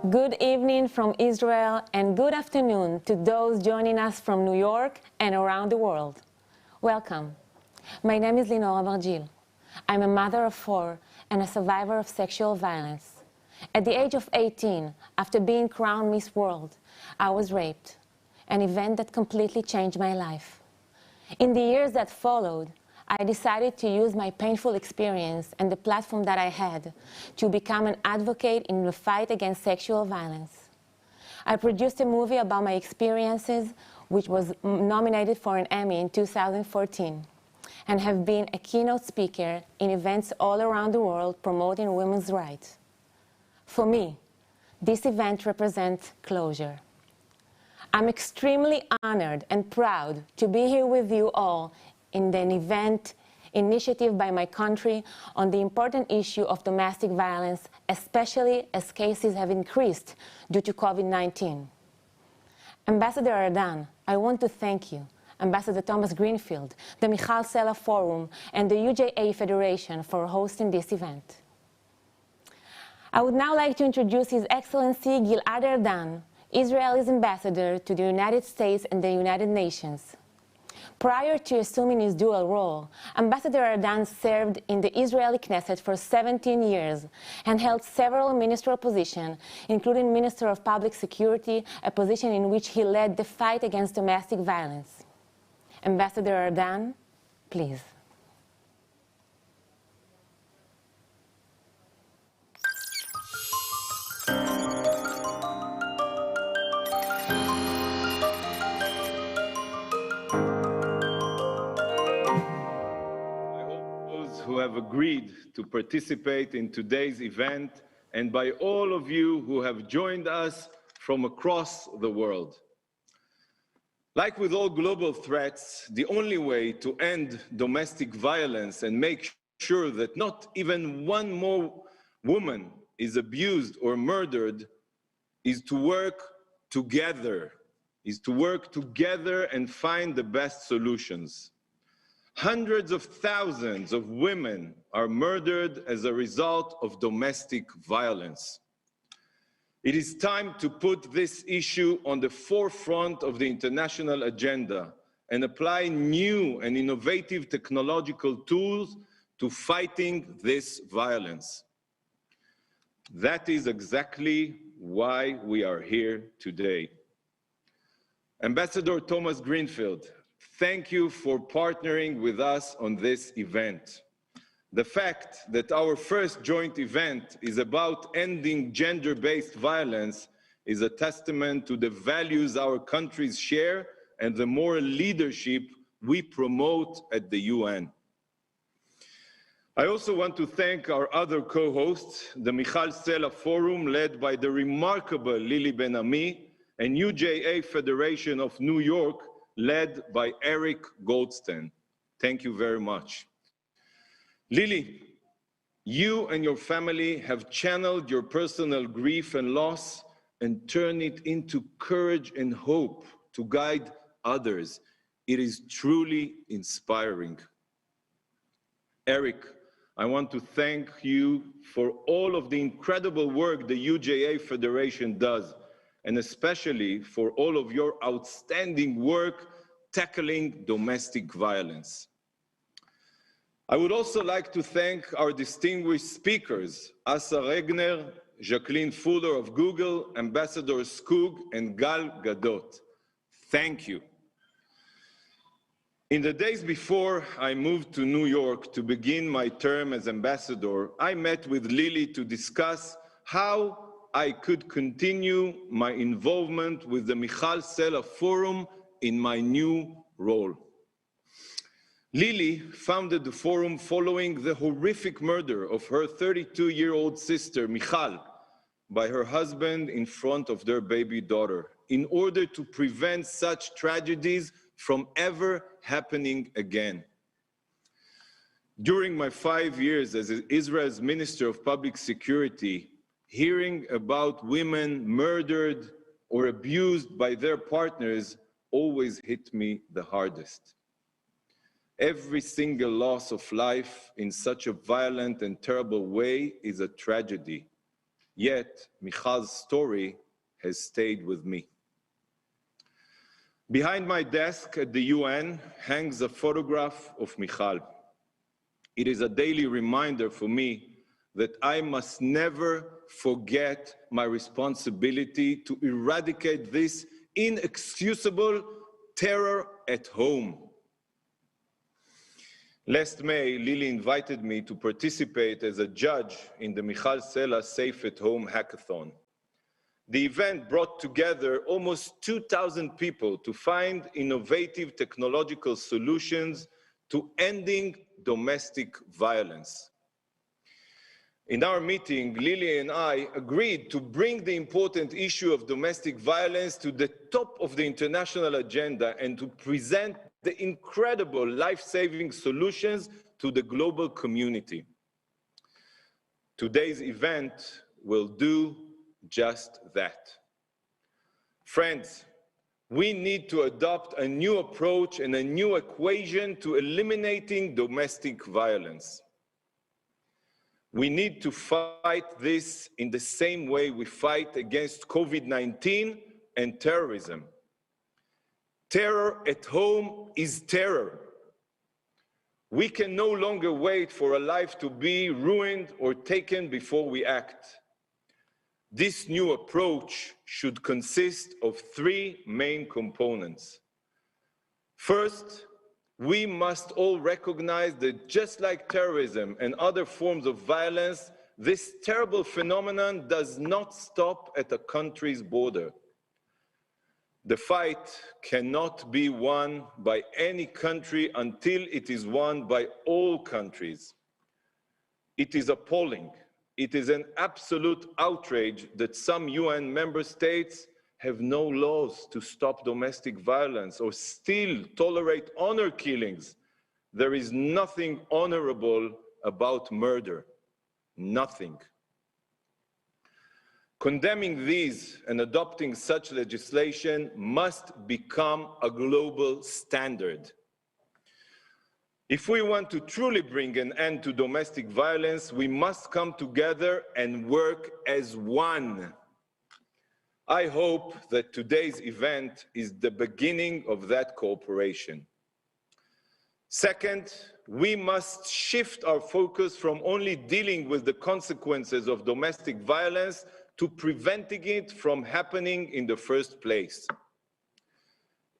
Good evening from Israel and good afternoon to those joining us from New York and around the world. Welcome. My name is Lינור, אברג'יל. I'm a mother of 4 and a survivor of sexual violence. At the age of 18, after being crowned Miss World, I was raped, an event that completely changed my life. In the years that followed, I decided to use my painful experience and the platform that I had to become an advocate in the fight against sexual violence. I produced a movie about my experiences, which was nominated for an Emmy in 2014, and have been a keynote speaker in events all around the world promoting women's rights. For me, this event represents closure. I'm extremely honored and proud to be here with you all in an event initiative by my country on the important issue of domestic violence, especially as cases have increased due to COVID-19. Ambassador Aarden, I want to thank you, Ambassador Thomas Greenfield, the Michal Forum, and the wUJA Federation for hosting this event. I would now like to introduce His Excellency Gilad Aarden, Israel's ambassador to the United States and the United Nations. Prior to assuming his dual role, Ambassador Aarden served in the Israeli Knesset for 17 years and held several ministerial positions, including Minister of Public Security, a position in which he led the fight against domestic violence. Ambassador Aarden, please. Who have agreed to participate in today's event, and by all of you who have joined us from across the world. Like with all global threats, the only way to end domestic violence and make sure that not even one more woman is abused or murdered is to work together, and find the best solutions. Hundreds of thousands of women are murdered as a result of domestic violence. It is time to put this issue on the forefront of the international agenda and apply new and innovative technological tools to fighting this violence. That is exactly why we are here today. Ambassador Thomas Greenfield, thank you for partnering with us on this event. The fact that our first joint event is about ending gender-based violence is a testament to the values our countries share and the moral leadership we promote at the UN. I also want to thank our other co-hosts, the Michal Forum, led by the remarkable Lili Ben-Ami, and wUJA Federation of New York, led by Eric Goldstein. Thank you very much. Lili, you and your family have channeled your personal grief and loss and turned it into courage and hope to guide others. It is truly inspiring. Eric, I want to thank you for all of the incredible work the wUJA Federation does, and especially for all of your outstanding work tackling domestic violence. I would also like to thank our distinguished speakers, Asa Regner, Jacqueline Fuller of Google, Ambassador Skug, and Gal Gadot. Thank you. In the days before I moved to New York to begin my term as ambassador, I met with Lili to discuss how I could continue my involvement with the Michal Forum in my new role. Lili founded the forum following the horrific murder of her 32-year-old sister, Michal, by her husband in front of their baby daughter, in order to prevent such tragedies from ever happening again. During my 5 years as Israel's Minister of Public Security, hearing about women murdered or abused by their partners always hit me the hardest. Every single loss of life in such a violent and terrible way is a tragedy. Yet, Michal's story has stayed with me. Behind my desk at the UN hangs a photograph of Michal. It is a daily reminder for me that I must never forget my responsibility to eradicate this inexcusable terror at home. Last May, Lili invited me to participate as a judge in the Michal Sela Safe at Home hackathon. The event brought together almost 2,000 people to find innovative technological solutions to ending domestic violence. In our meeting, Lili and I agreed to bring the important issue of domestic violence to the top of the international agenda and to present the incredible life-saving solutions to the global community. Today's event will do just that. Friends, we need to adopt a new approach and a new equation to eliminating domestic violence. We need to fight this in the same way we fight against COVID-19 and terrorism. Terror at home is terror. We can no longer wait for a life to be ruined or taken before we act. This new approach should consist of three main components. First, we must all recognize that just like terrorism and other forms of violence, this terrible phenomenon does not stop at a country's border. The fight cannot be won by any country until it is won by all countries. It is appalling. It is an absolute outrage that some UN member states have no laws to stop domestic violence or still tolerate honor killings. There is nothing honorable about murder. Nothing. Condemning these and adopting such legislation must become a global standard. If we want to truly bring an end to domestic violence, we must come together and work as one. I hope that today's event is the beginning of that cooperation. Second, we must shift our focus from only dealing with the consequences of domestic violence to preventing it from happening in the first place.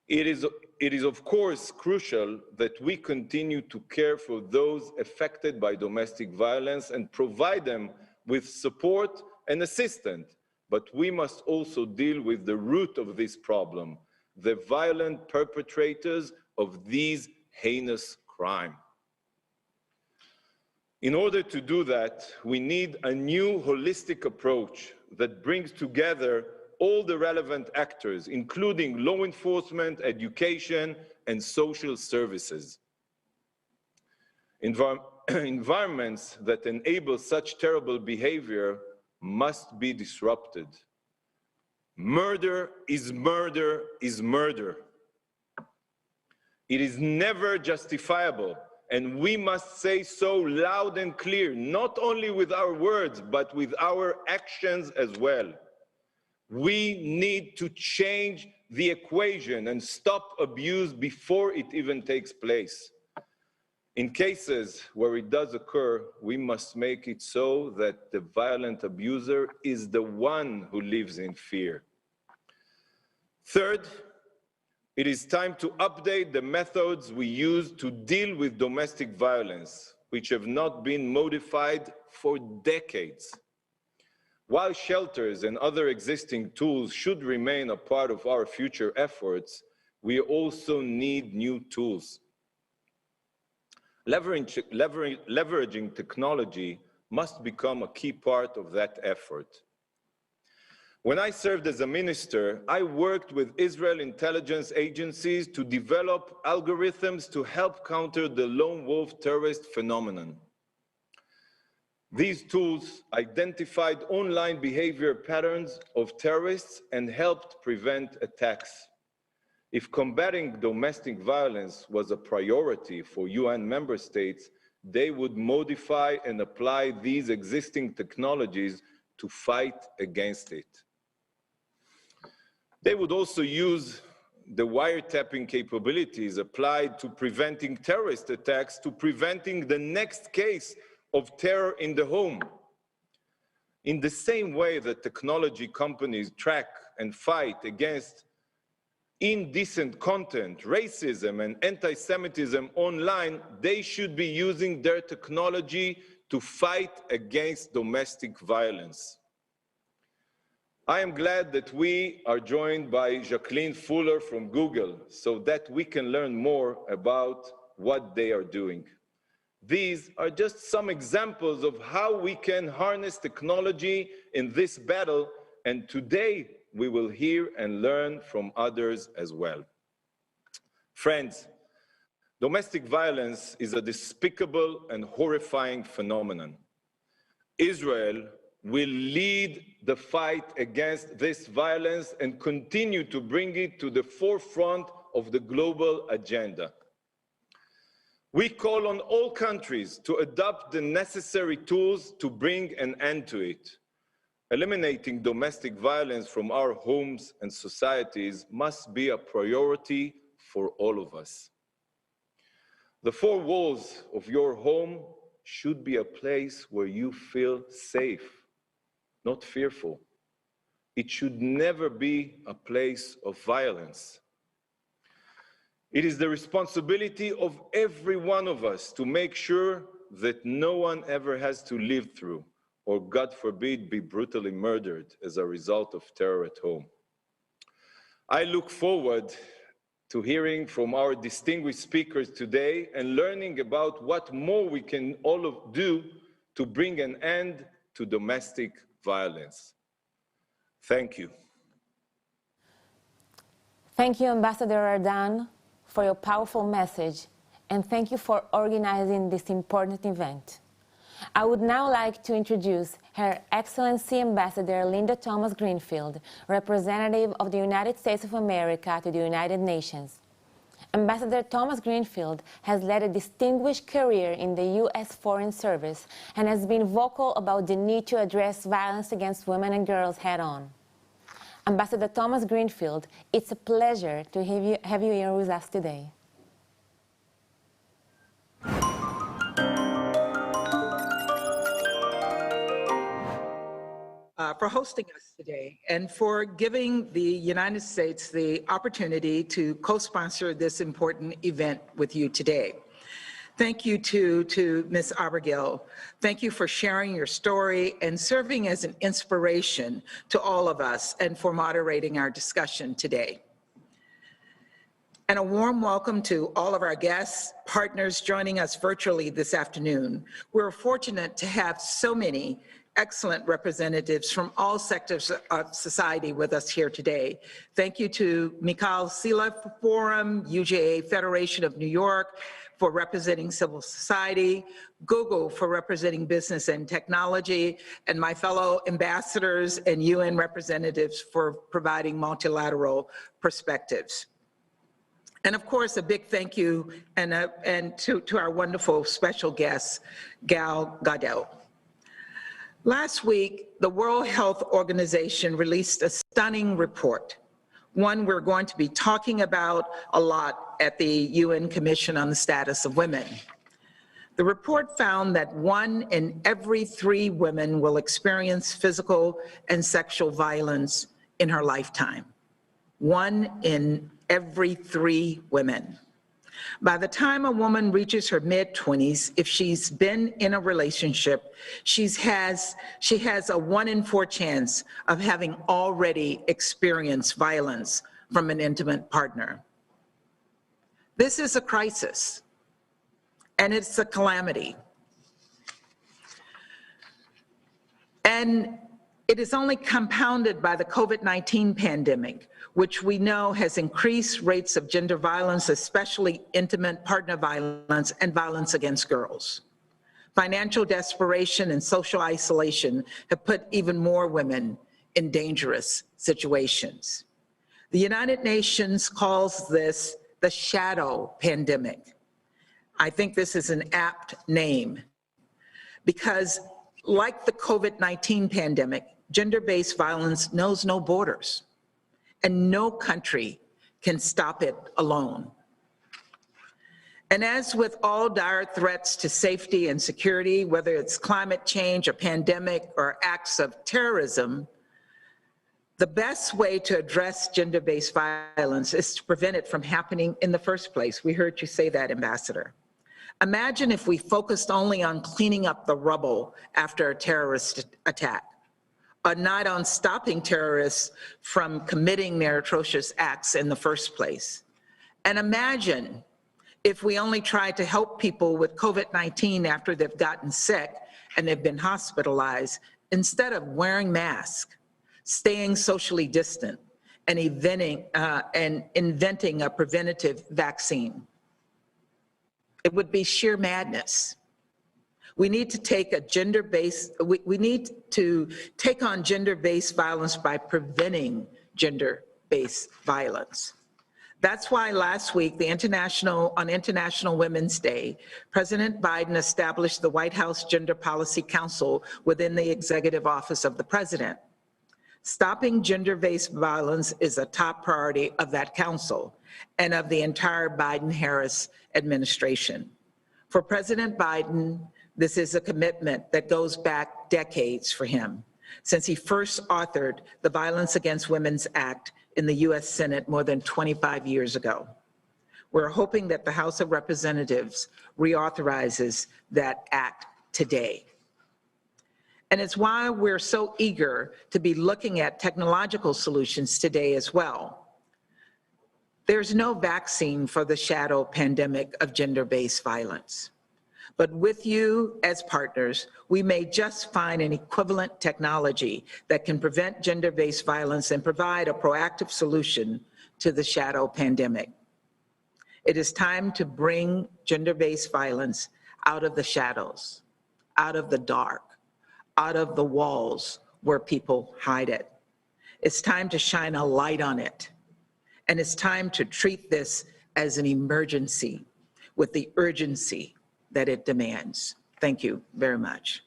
It is of course crucial that we continue to care for those affected by domestic violence and provide them with support and assistance, but we must also deal with the root of this problem, the violent perpetrators of these heinous crimes. In order to do that, we need a new holistic approach that brings together all the relevant actors, including law enforcement, education, and social services. Environments that enable such terrible behavior must be disrupted. Murder is murder is murder. It is never justifiable, and we must say so loud and clear, not only with our words, but with our actions as well. We need to change the equation and stop abuse before it even takes place. In cases where it does occur, we must make it so that the violent abuser is the one who lives in fear. Third, it is time to update the methods we use to deal with domestic violence, which have not been modified for decades. While shelters and other existing tools should remain a part of our future efforts, we also need new tools. Leveraging technology must become a key part of that effort. When I served as a minister, I worked with Israel intelligence agencies to develop algorithms to help counter the lone wolf terrorist phenomenon. These tools identified online behavior patterns of terrorists and helped prevent attacks. If combating domestic violence was a priority for UN member states, they would modify and apply these existing technologies to fight against it. They would also use the wiretapping capabilities applied to preventing terrorist attacks, to preventing the next case of terror in the home. In the same way that technology companies track and fight against indecent content, racism, and anti-Semitism online, they should be using their technology to fight against domestic violence. I am glad that we are joined by Jacqueline Fuller from Google so that we can learn more about what they are doing. These are just some examples of how we can harness technology in this battle, and today we will hear and learn from others as well. Friends, domestic violence is a despicable and horrifying phenomenon. Israel will lead the fight against this violence and continue to bring it to the forefront of the global agenda. We call on all countries to adopt the necessary tools to bring an end to it. Eliminating domestic violence from our homes and societies must be a priority for all of us. The four walls of your home should be a place where you feel safe, not fearful. It should never be a place of violence. It is the responsibility of every one of us to make sure that no one ever has to live through, or God forbid, be brutally murdered as a result of terror at home. I look forward to hearing from our distinguished speakers today and learning about what more we can all do to bring an end to domestic violence. Thank you. Thank you, Ambassador Ardan, for your powerful message, and thank you for organizing this important event. I would now like to introduce Her Excellency Ambassador Linda Thomas Greenfield, representative of the United States of America to the United Nations. Ambassador Thomas Greenfield has led a distinguished career in the U.S. Foreign Service and has been vocal about the need to address violence against women and girls head-on. Ambassador Thomas Greenfield, it's a pleasure to have you here with us today. For hosting us today and for giving the United States the opportunity to co-sponsor this important event with you today. Thank you to Ms. Abergil. Thank you for sharing your story and serving as an inspiration to all of us and for moderating our discussion today. And a warm welcome to all of our guests, partners joining us virtually this afternoon. We're fortunate to have so many excellent representatives from all sectors of society with us here today. Thank you to Michael Sila for Forum, wUJA Federation of New York for representing civil society, Google for representing business and technology, and my fellow ambassadors and UN representatives for providing multilateral perspectives. And of course, a big thank you and to our wonderful special guest, Gal Gadot. Last week, the World Health Organization released a stunning report, one we're going to be talking about a lot at the UN Commission on the Status of Women. The report found that 1 in every 3 women will experience physical and sexual violence in her lifetime. 1 in every 3 women. By the time a woman reaches her mid-20s, if she's been in a relationship, she has a 1 in 4 chance of having already experienced violence from an intimate partner. This is a crisis, and it's a calamity. And it is only compounded by the COVID-19 pandemic, which we know has increased rates of gender violence, especially intimate partner violence and violence against girls. Financial desperation and social isolation have put even more women in dangerous situations. The United Nations calls this the shadow pandemic. I think this is an apt name because Like the COVID-19 pandemic, gender-based violence knows no borders, and no country can stop it alone. And as with all dire threats to safety and security, whether it's climate change, a pandemic, or acts of terrorism, the best way to address gender-based violence is to prevent it from happening in the first place. We heard you say that, Ambassador. Imagine if we focused only on cleaning up the rubble after a terrorist attack, or not on stopping terrorists from committing their atrocious acts in the first place. And imagine if we only tried to help people with COVID-19 after they've gotten sick and they've been hospitalized, instead of wearing masks, staying socially distant, and inventing a preventative vaccine. It would be sheer madness. We need to take we need to take on gender-based violence by preventing gender-based violence. That's why last week, on International Women's Day, President Biden established the White House Gender Policy Council within the Executive Office of the President. Stopping gender-based violence is a top priority of that council and of the entire Biden-Harris administration. For President Biden, this is a commitment that goes back decades for him, since he first authored the Violence Against Women's Act in the US Senate more than 25 years ago. We're hoping that the House of Representatives reauthorizes that act today. And it's why we're so eager to be looking at technological solutions today as well. There's no vaccine for the shadow pandemic of gender-based violence. But with you as partners, we may just find an equivalent technology that can prevent gender-based violence and provide a proactive solution to the shadow pandemic. It is time to bring gender-based violence out of the shadows, out of the dark, out of the walls where people hide it. It's time to shine a light on it. And it's time to treat this as an emergency with the urgency that it demands. Thank you very much.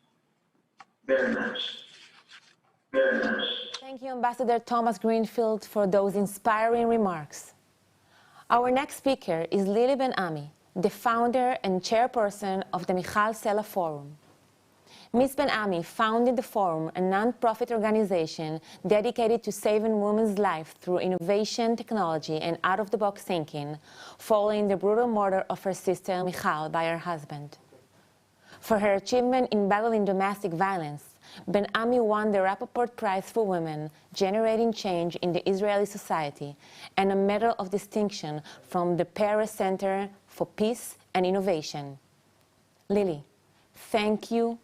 Very much. Very much. Thank you, Ambassador Thomas Greenfield, for those inspiring remarks. Our next speaker is Lili Ben-Ami, the founder and chairperson of the Michal Sela Forum. Ms. Ben-Ami founded the Forum, a non-profit organization dedicated to saving women's lives through innovation, technology, and out-of-the-box thinking, following the brutal murder of her sister, Michal, by her husband. For her achievement in battling domestic violence, Ben-Ami won the Rappaport Prize for Women, generating change in the Israeli society, and a Medal of Distinction from the Paris Center for Peace and Innovation. Lili, thank you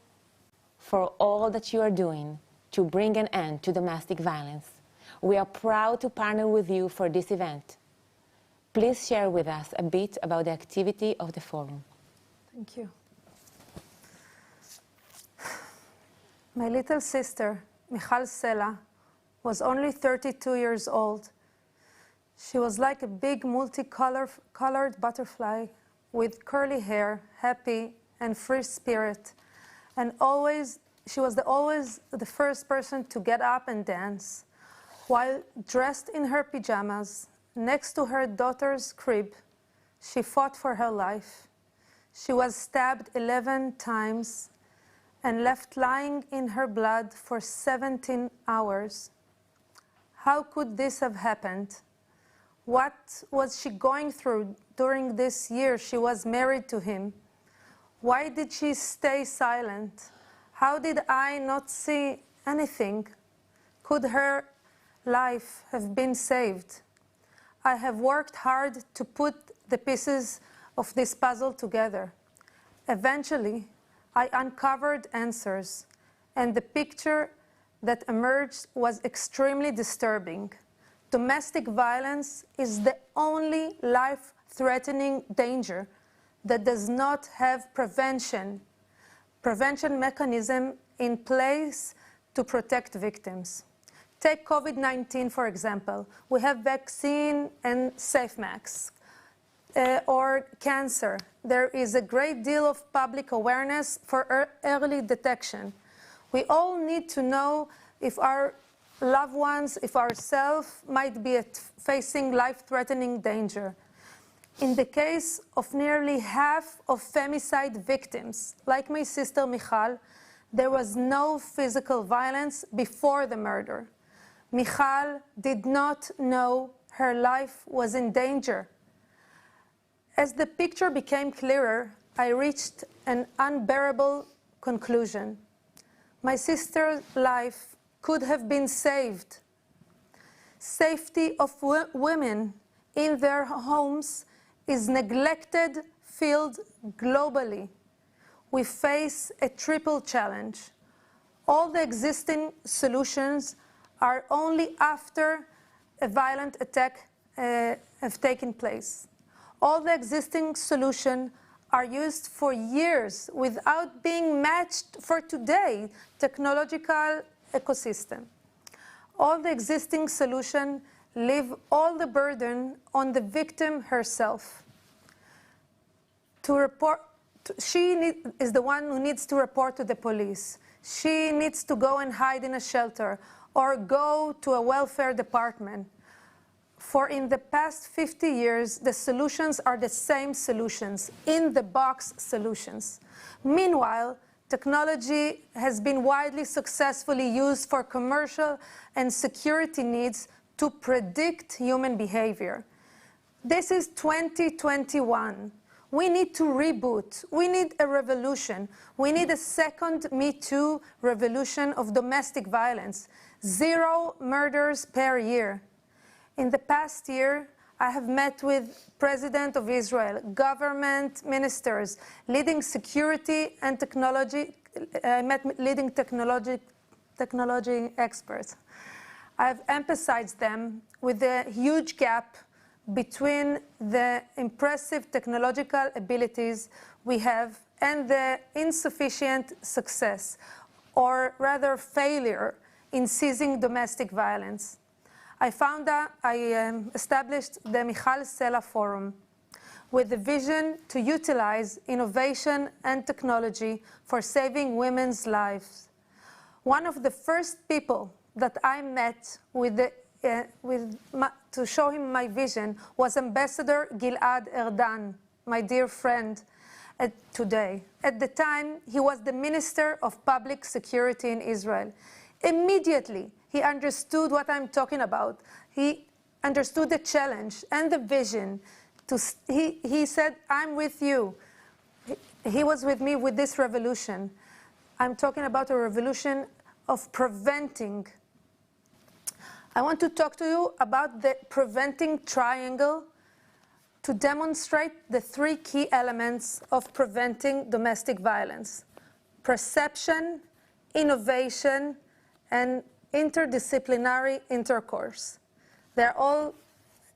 for all that you are doing to bring an end to domestic violence. We are proud to partner with you for this event. Please share with us a bit about the activity of the Forum. Thank you. My little sister, Michal Sela, was only 32 years old. She was like a big multicolored butterfly with curly hair, happy and free spirit. And she was always the first person to get up and dance. While dressed in her pajamas, next to her daughter's crib, she fought for her life. She was stabbed 11 times and left lying in her blood for 17 hours. How could this have happened? What was she going through during this year she was married to him? Why did she stay silent? How did I not see anything? Could her life have been saved? I have worked hard to put the pieces of this puzzle together. Eventually, I uncovered answers, and the picture that emerged was extremely disturbing. Domestic violence is the only life-threatening danger that does not have prevention mechanism in place to protect victims. Take COVID-19, for example. We have vaccine and safe masks. Or cancer. There is a great deal of public awareness for early detection. We all need to know if our loved ones, if ourselves might be facing life-threatening danger. In the case of nearly half of femicide victims, like my sister Michal, there was no physical violence before the murder. Michal did not know her life was in danger. As the picture became clearer, I reached an unbearable conclusion. My sister's life could have been saved. Safety of women in their homes is neglected field globally. We face a triple challenge. All the existing solutions are only after a violent attack have taken place. All the existing solutions are used for years without being matched for today technological ecosystem. All the existing solutions leave all the burden on the victim herself. She is the one who needs to report to the police. She needs to go and hide in a shelter or go to a welfare department. For in the past 50 years, the solutions are the same solutions, in-the-box solutions. Meanwhile, technology has been widely successfully used for commercial and security needs to predict human behavior. This is 2021. We need to reboot. We need a revolution. We need a second Me Too revolution of domestic violence. 0 murders per year. In the past year, I have met with President of Israel, government ministers, leading security and technology. I met leading technology experts. I have emphasized them with the huge gap between the impressive technological abilities we have and the insufficient success, or rather failure, in seizing domestic violence. I established the Michal Sela Forum with the vision to utilize innovation and technology for saving women's lives. One of the first people that I met to show him my vision was Ambassador Gilad Erdan, my dear friend today. At the time, he was the Minister of Public Security in Israel. Immediately, he understood what I'm talking about. He understood the challenge and the vision. He said, I'm with you. He was with me with this revolution. I'm talking about a revolution of preventing. I want to talk to you about the preventing triangle to demonstrate the 3 key elements of preventing domestic violence: perception, innovation, and interdisciplinary intercourse. They all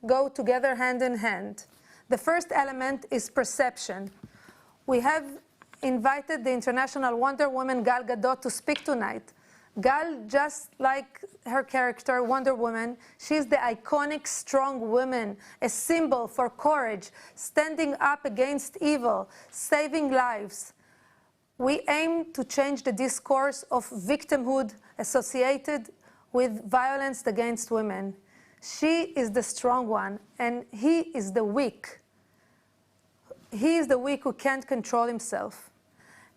go together hand in hand. The first element is perception. We have invited the international Wonder Woman Gal Gadot to speak tonight. Gal, just like her character, Wonder Woman, she's the iconic strong woman, a symbol for courage, standing up against evil, saving lives. We aim to change the discourse of victimhood associated with violence against women. She is the strong one, and he is the weak. He is the weak who can't control himself.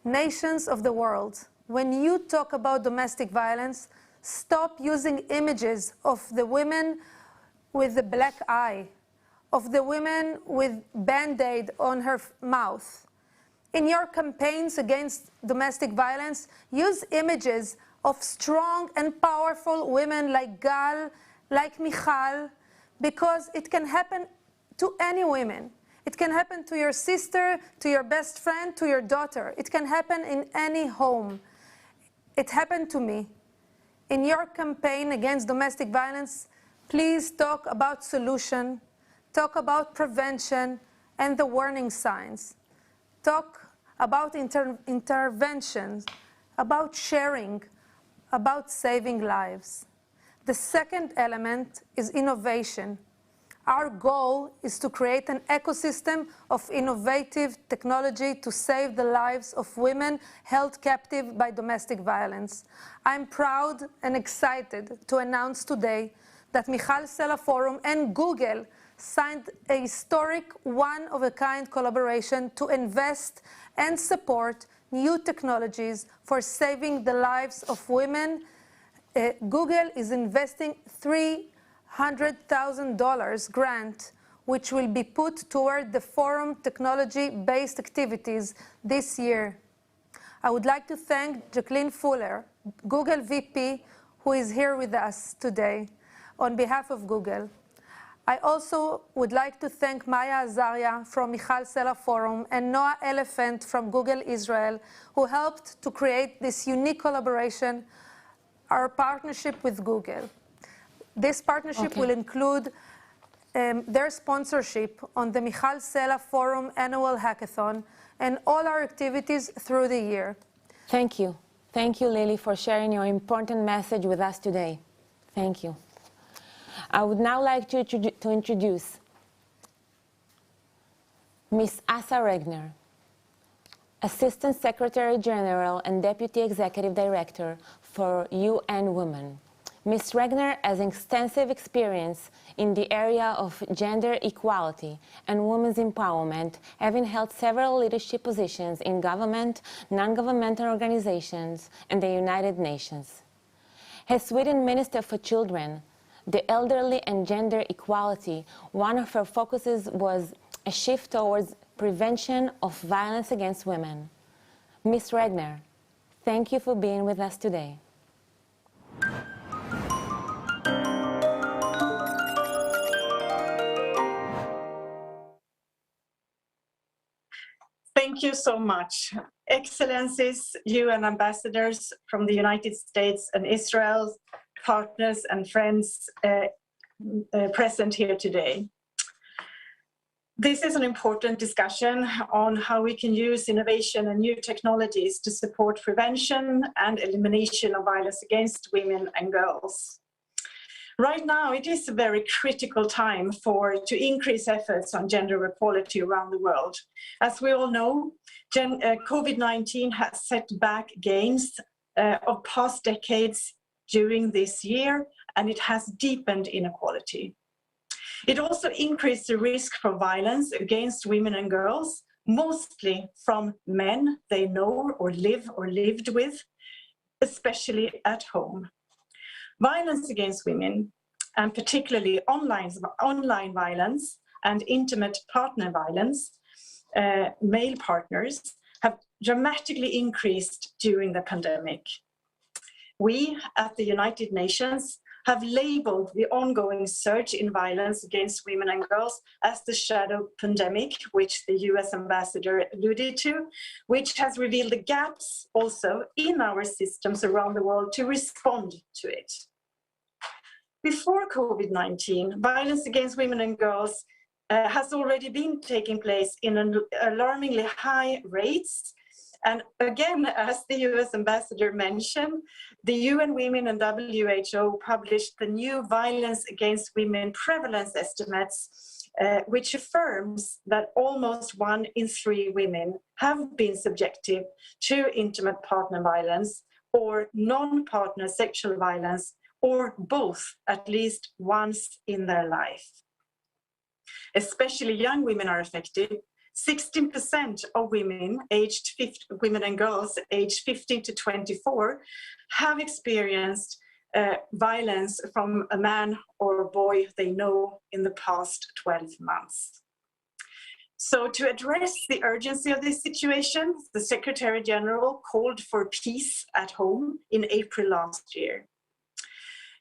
Nations of the world, when you talk about domestic violence, stop using images of the women with the black eye, of the women with Band-Aid on her mouth. In your campaigns against domestic violence, use images of strong and powerful women like Gal, like Michal, because it can happen to any women. It can happen to your sister, to your best friend, to your daughter. It can happen in any home. It happened to me. In your campaign against domestic violence, please talk about solution, talk about prevention and the warning signs. Talk about interventions, about sharing, about saving lives. The second element is innovation. Our goal is to create an ecosystem of innovative technology to save the lives of women held captive by domestic violence. I'm proud and excited to announce today that Michal Sela Forum and Google signed a historic one-of-a-kind collaboration to invest and support new technologies for saving the lives of women. Google is investing $300,000 grant, which will be put toward the Forum technology-based activities this year. I would like to thank Jacqueline Fuller, Google VP, who is here with us today on behalf of Google. I also would like to thank Maya Azaria from Michal Sela Forum and Noah Elephant from Google Israel, who helped to create this unique collaboration, our partnership with Google. This partnership will include their sponsorship on the Michal Sela Forum Annual Hackathon and all our activities through the year. Thank you. Thank you, Lily, for sharing your important message with us today. Thank you. I would now like to introduce Ms. Asa Regner, Assistant Secretary General and Deputy Executive Director for UN Women. Ms. Regner has extensive experience in the area of gender equality and women's empowerment, having held several leadership positions in government, non-governmental organizations, and the United Nations. As Sweden Minister for Children, the Elderly and Gender Equality, one of her focuses was a shift towards prevention of violence against women. Ms. Regner, thank you for being with us today. Thank you so much. Excellencies, UN ambassadors from the United States and Israel, partners and friends present here today. This is an important discussion on how we can use innovation and new technologies to support prevention and elimination of violence against women and girls. Right now, it is a very critical time to increase efforts on gender equality around the world. As we all know, COVID-19 has set back gains of past decades during this year, and it has deepened inequality. It also increased the risk for violence against women and girls, mostly from men they know or live or lived with, especially at home. Violence against women, and particularly online violence and intimate partner violence, male partners, have dramatically increased during the pandemic. We at the United Nations have labeled the ongoing surge in violence against women and girls as the shadow pandemic, which the US ambassador alluded to, which has revealed the gaps also in our systems around the world to respond to it. Before COVID-19, violence against women and girls has already been taking place in an alarmingly high rates. And again, as the US ambassador mentioned, the UN Women and WHO published the new violence against women prevalence estimates, which affirms that almost 1 in 3 women have been subjected to intimate partner violence or non-partner sexual violence, or both at least once in their life. Especially young women are affected. 16% of women and girls aged 15 to 24 have experienced violence from a man or a boy they know in the past 12 months. So to address the urgency of this situation, the Secretary General called for peace at home in April last year.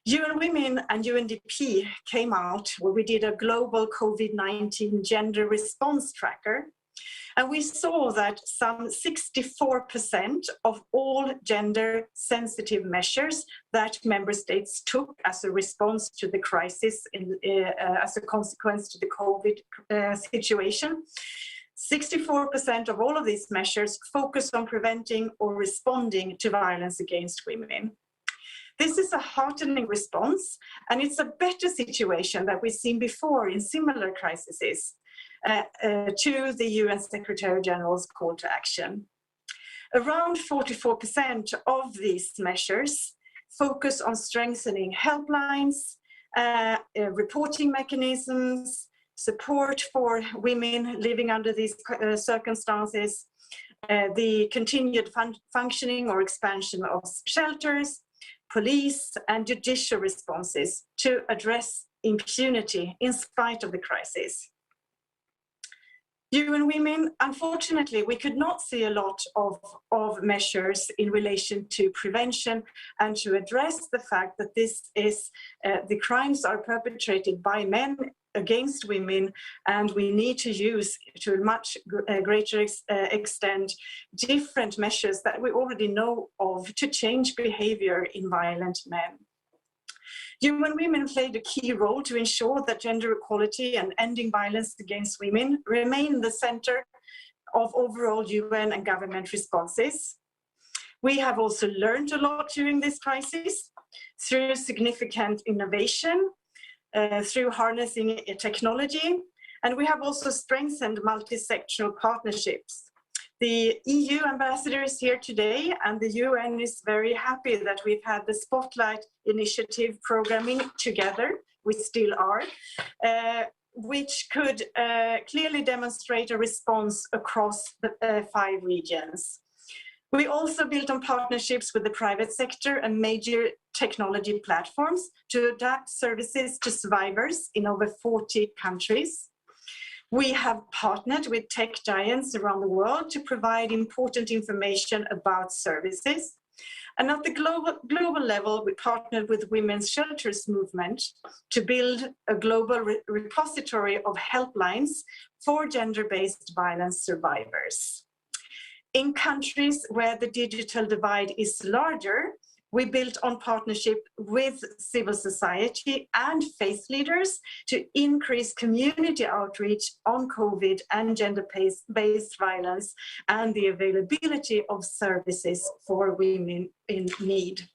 UN Women and UNDP came out where we did a global COVID-19 gender response tracker, and we saw that some 64% of all gender-sensitive measures that member states took as a response to the crisis as a consequence to the COVID situation, 64% of all of these measures focus on preventing or responding to violence against women. This is a heartening response, and it's a better situation than we've seen before in similar crises to the UN Secretary General's call to action. Around 44% of these measures focus on strengthening helplines, reporting mechanisms, support for women living under these circumstances, the continued functioning or expansion of shelters, police and judicial responses to address impunity in spite of the crisis. UN Women, unfortunately, we could not see a lot of measures in relation to prevention and to address the fact that this is, the crimes are perpetrated by men against women, and we need to use to a much greater extent different measures that we already know of to change behavior in violent men. UN Women played a key role to ensure that gender equality and ending violence against women remain the center of overall UN and government responses. We have also learned a lot during this crisis through significant innovation, through harnessing technology, and we have also strengthened multi-sectoral partnerships. The EU ambassador is here today, and the UN is very happy that we've had the Spotlight Initiative programming together, we still are, which could clearly demonstrate a response across the 5 regions. We also built on partnerships with the private sector and major technology platforms to adapt services to survivors in over 40 countries. We have partnered with tech giants around the world to provide important information about services. And at the global level, we partnered with Women's Shelters Movement to build a global repository of helplines for gender-based violence survivors. In countries where the digital divide is larger, we built on partnership with civil society and faith leaders to increase community outreach on COVID and gender-based violence and the availability of services for women in need.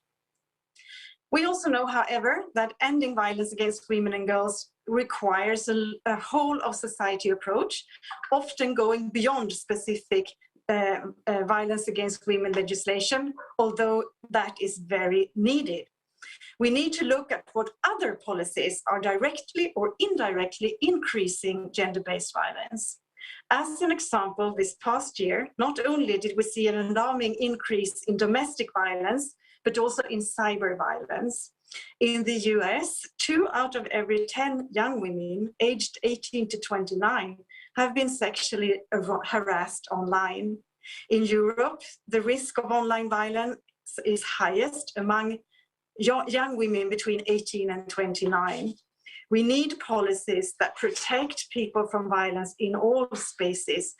We also know, however, that ending violence against women and girls requires a whole of society approach, often going beyond specific violence against women legislation, although that is very needed. We need to look at what other policies are directly or indirectly increasing gender-based violence. As an example, this past year, not only did we see an alarming increase in domestic violence, but also in cyber violence. In the US, 2 out of every 10 young women aged 18 to 29 have been sexually harassed online. In Europe, the risk of online violence is highest among young women between 18 and 29. We need policies that protect people from violence in all spaces,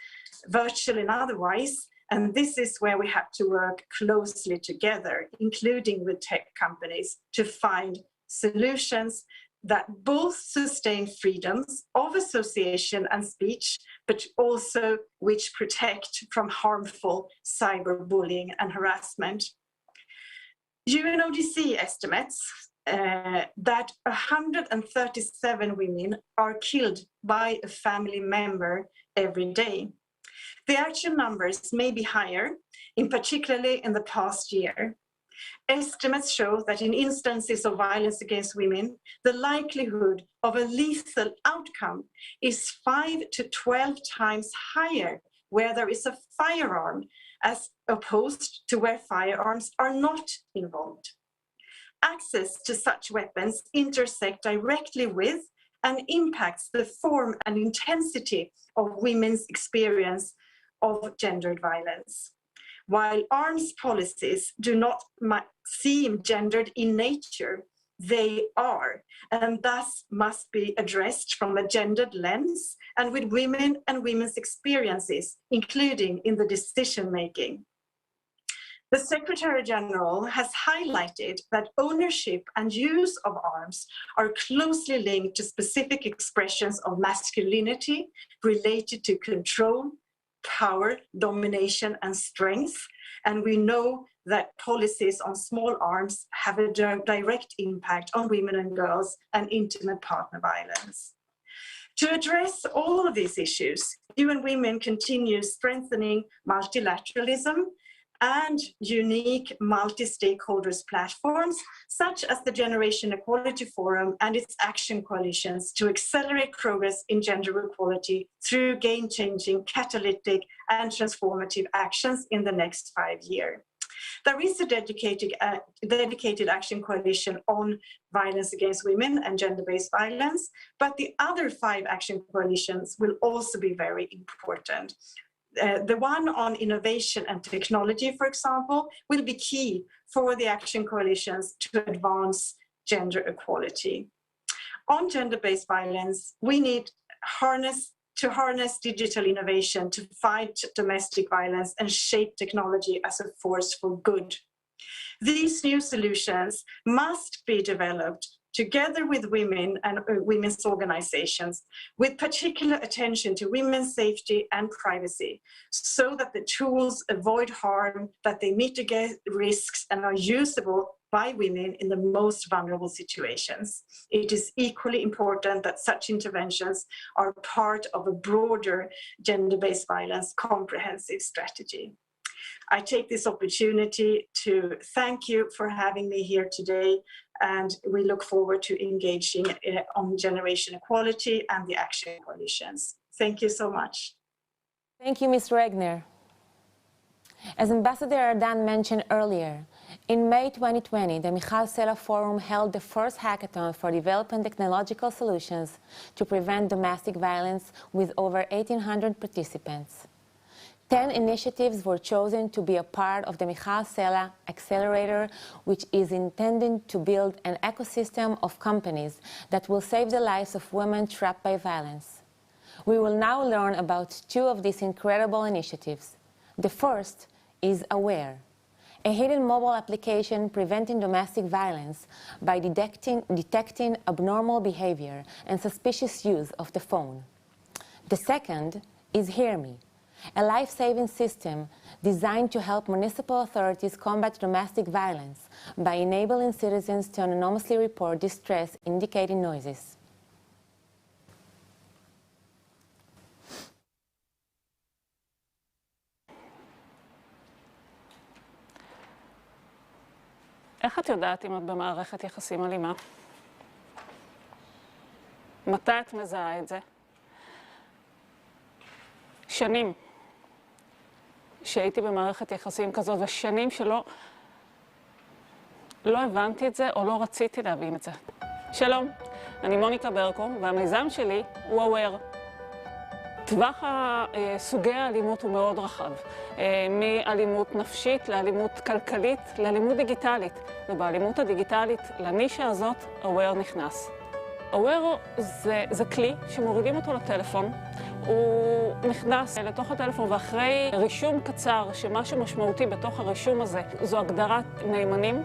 virtual and otherwise, and this is where we have to work closely together, including with tech companies, to find solutions that both sustain freedoms of association and speech, but also which protect from harmful cyberbullying and harassment. UNODC estimates that 137 women are killed by a family member every day. The actual numbers may be higher, in particularly in the past year. Estimates show that in instances of violence against women, the likelihood of a lethal outcome is 5 to 12 times higher where there is a firearm, as opposed to where firearms are not involved. Access to such weapons intersect directly with and impacts the form and intensity of women's experience of gendered violence. While arms policies do not seem gendered in nature, they are, and thus must be addressed from a gendered lens and with women and women's experiences, including in the decision-making. The Secretary General has highlighted that ownership and use of arms are closely linked to specific expressions of masculinity related to control, power, domination, and strength. And we know that policies on small arms have a direct impact on women and girls and intimate partner violence. To address all of these issues, UN Women continue strengthening multilateralism and unique multi-stakeholders platforms, such as the Generation Equality Forum and its action coalitions to accelerate progress in gender equality through game-changing, catalytic, and transformative actions in the next 5 years. There is a dedicated action coalition on violence against women and gender-based violence, but the other 5 action coalitions will also be very important. The one on innovation and technology, for example, will be key for the action coalitions to advance gender equality. On gender-based violence, we need to harness digital innovation to fight domestic violence and shape technology as a force for good. These new solutions must be developed together with women and women's organizations, with particular attention to women's safety and privacy, so that the tools avoid harm, that they mitigate risks and are usable by women in the most vulnerable situations. It is equally important that such interventions are part of a broader gender-based violence comprehensive strategy. I take this opportunity to thank you for having me here today, and we look forward to engaging on generation equality and the action coalitions. Thank you so much. Thank you, Ms. Regner. As Ambassador Ardan mentioned earlier, in May 2020, the Michal Sela Forum held the first hackathon for developing technological solutions to prevent domestic violence with over 1,800 participants. 10 initiatives were chosen to be a part of the Michal Sela Accelerator, which is intended to build an ecosystem of companies that will save the lives of women trapped by violence. We will now learn about 2 of these incredible initiatives. The first is Aware, a hidden mobile application preventing domestic violence by detecting abnormal behavior and suspicious use of the phone. The second is Hear Me, a life-saving system designed to help municipal authorities combat domestic violence by enabling citizens to anonymously report distress indicating noises. איך את יודעת אם את במערכת יחסים אלימה? מתי את מזהה את זה? שנים שהייתי במערכת יחסים כזאת, ושנים שלא הבנתי את זה או לא רציתי להבין את זה. שלום, אני מוניקה ברקו, והמיזם שלי הוא Aware. טווח סוגי האלימות הוא מאוד רחב, מאלימות נפשית לאלימות כלכלית לאלימות דיגיטלית, ובאלימות הדיגיטלית לנישה הזאת Aware נכנס. Aware זה כלי שמורידים אותו לטלפון, הוא נכנס לתוך הטלפון, ואחרי רישום קצר שמשהו משמעותי בתוך הרישום הזה זו הגדרת נאמנים,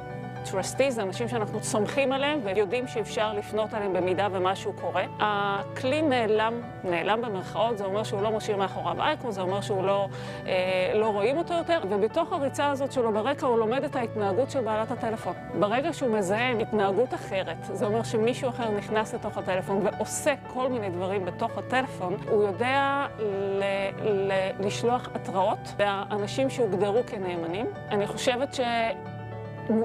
trustees, זה אנשים שאנחנו סומכים עליהם ויודעים שאפשר לפנות עליהם במידה ומשהו קורה. הכלי נעלם במרכאות, זה אומר שהוא לא משאיר מאחוריו אייקון, זה אומר שהוא לא רואים אותו יותר, ובתוך הריצה הזאת שלו ברקע הוא לומד את ההתנהגות של בעלת הטלפון. ברגע שהוא מזהה התנהגות אחרת, זה אומר שמישהו אחר נכנס לתוך הטלפון ועושה כל מיני דברים בתוך הטלפון, הוא יודע לשלוח התראות לאנשים שהוגדרו כנאמנים. אני חושבת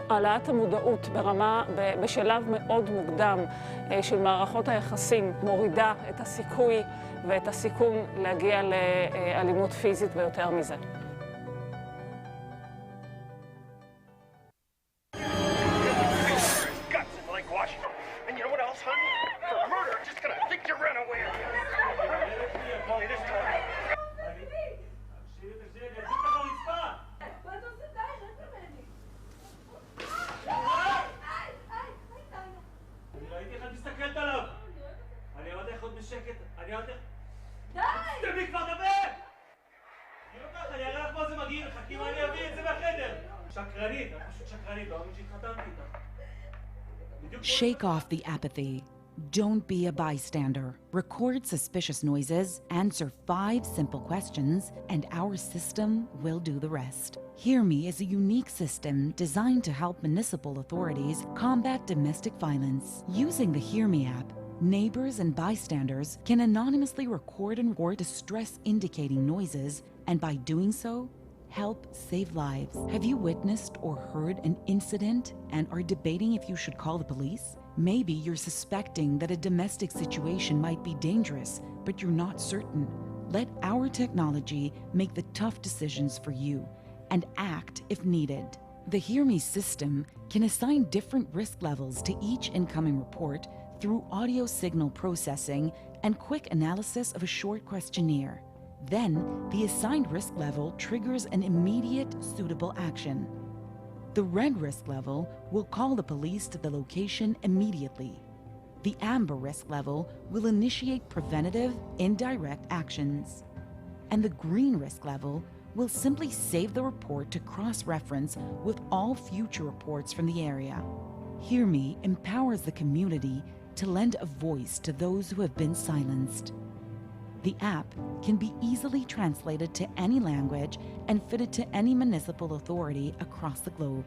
העלאת המודעות בשלב מאוד מוקדם של מערכות היחסים מורידה את הסיכוי ואת הסיכון להגיע לאלימות פיזית ויותר מזה. Shake off the apathy. Don't be a bystander. Record suspicious noises, answer 5 simple questions, and our system will do the rest. Hear Me is a unique system designed to help municipal authorities combat domestic violence. Using the Hear Me app, neighbors and bystanders can anonymously record and report distress indicating noises, and by doing so, help save lives. Have you witnessed or heard an incident and are debating if you should call the police? Maybe you're suspecting that a domestic situation might be dangerous, but you're not certain. Let our technology make the tough decisions for you and act if needed. The Hear Me system can assign different risk levels to each incoming report through audio signal processing and quick analysis of a short questionnaire. Then, the assigned risk level triggers an immediate, suitable action. The red risk level will call the police to the location immediately. The amber risk level will initiate preventative, indirect actions. And the green risk level will simply save the report to cross-reference with all future reports from the area. Hear Me empowers the community to lend a voice to those who have been silenced. The app can be easily translated to any language and fitted to any municipal authority across the globe.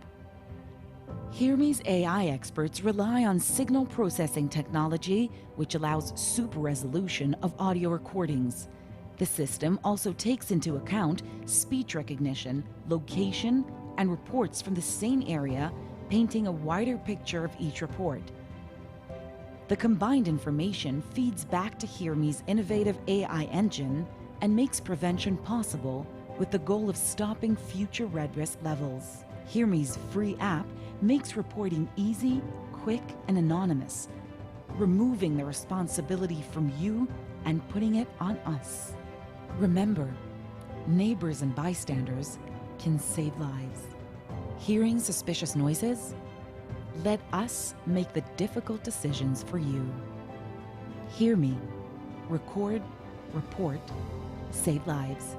Hear Me's AI experts rely on signal processing technology, which allows super resolution of audio recordings. The system also takes into account speech recognition, location, and reports from the same area, painting a wider picture of each report. The combined information feeds back to Hear Me's innovative AI engine and makes prevention possible with the goal of stopping future red risk levels. Hear Me's free app makes reporting easy, quick, and anonymous, removing the responsibility from you and putting it on us. Remember, neighbors and bystanders can save lives. Hearing suspicious noises? Let us make the difficult decisions for you. Hear Me. Record, report, save lives.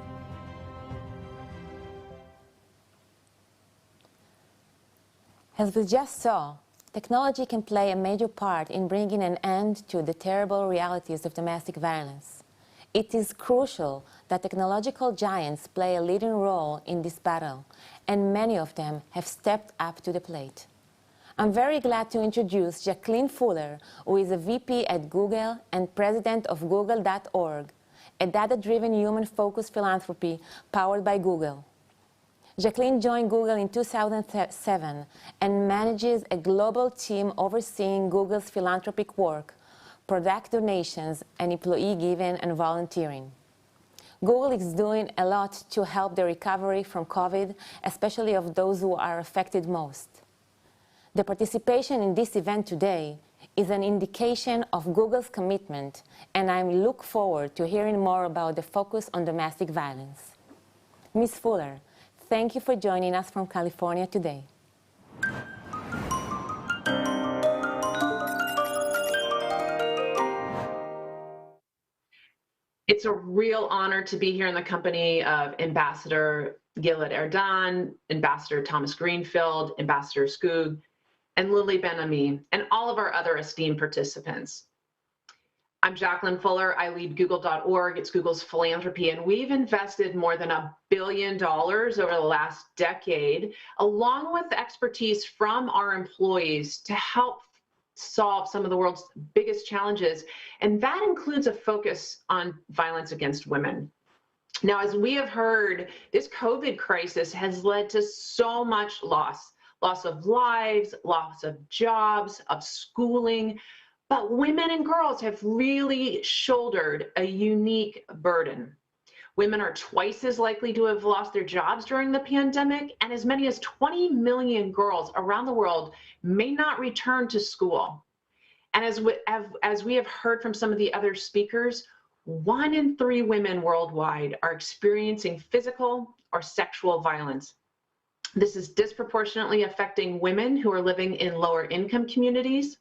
As we just saw, technology can play a major part in bringing an end to the terrible realities of domestic violence. It is crucial that technological giants play a leading role in this battle, and many of them have stepped up to the plate. I'm very glad to introduce Jacqueline Fuller, who is a VP at Google and president of Google.org, a data-driven human-focused philanthropy powered by Google. Jacqueline joined Google in 2007 and manages a global team overseeing Google's philanthropic work, product donations, and employee giving and volunteering. Google is doing a lot to help the recovery from COVID, especially of those who are affected most. The participation in this event today is an indication of Google's commitment, and I look forward to hearing more about the focus on domestic violence. Ms. Fuller, thank you for joining us from California today. It's a real honor to be here in the company of Ambassador Gilad Erdan, Ambassador Thomas Greenfield, Ambassador Skoog, and Lily Ben-Ami, and all of our other esteemed participants. I'm Jacqueline Fuller. I lead Google.org. It's Google's philanthropy, and we've invested more than $1 billion over the last decade, along with the expertise from our employees to help solve some of the world's biggest challenges, and that includes a focus on violence against women. Now, as we have heard, this COVID crisis has led to so much loss of lives, loss of jobs, of schooling, but women and girls have really shouldered a unique burden. Women are twice as likely to have lost their jobs during the pandemic, and as many as 20 million girls around the world may not return to school. And as we have heard from some of the other speakers, 1 in 3 women worldwide are experiencing physical or sexual violence. This is disproportionately affecting women who are living in lower income communities,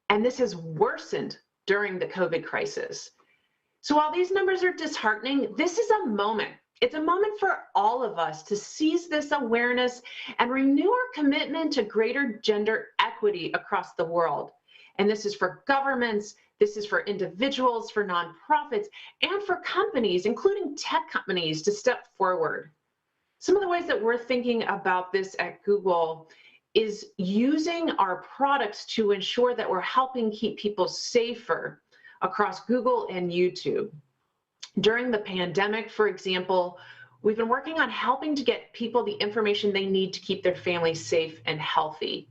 and this has worsened during the COVID crisis. So while these numbers are disheartening, this is a moment. It's a moment for all of us to seize this awareness and renew our commitment to greater gender equity across the world. And this is for governments, this is for individuals, for nonprofits, and for companies, including tech companies, to step forward. Some of the ways that we're thinking about this at Google is using our products to ensure that we're helping keep people safer across Google and YouTube. During the pandemic, for example, we've been working on helping to get people the information they need to keep their families safe and healthy.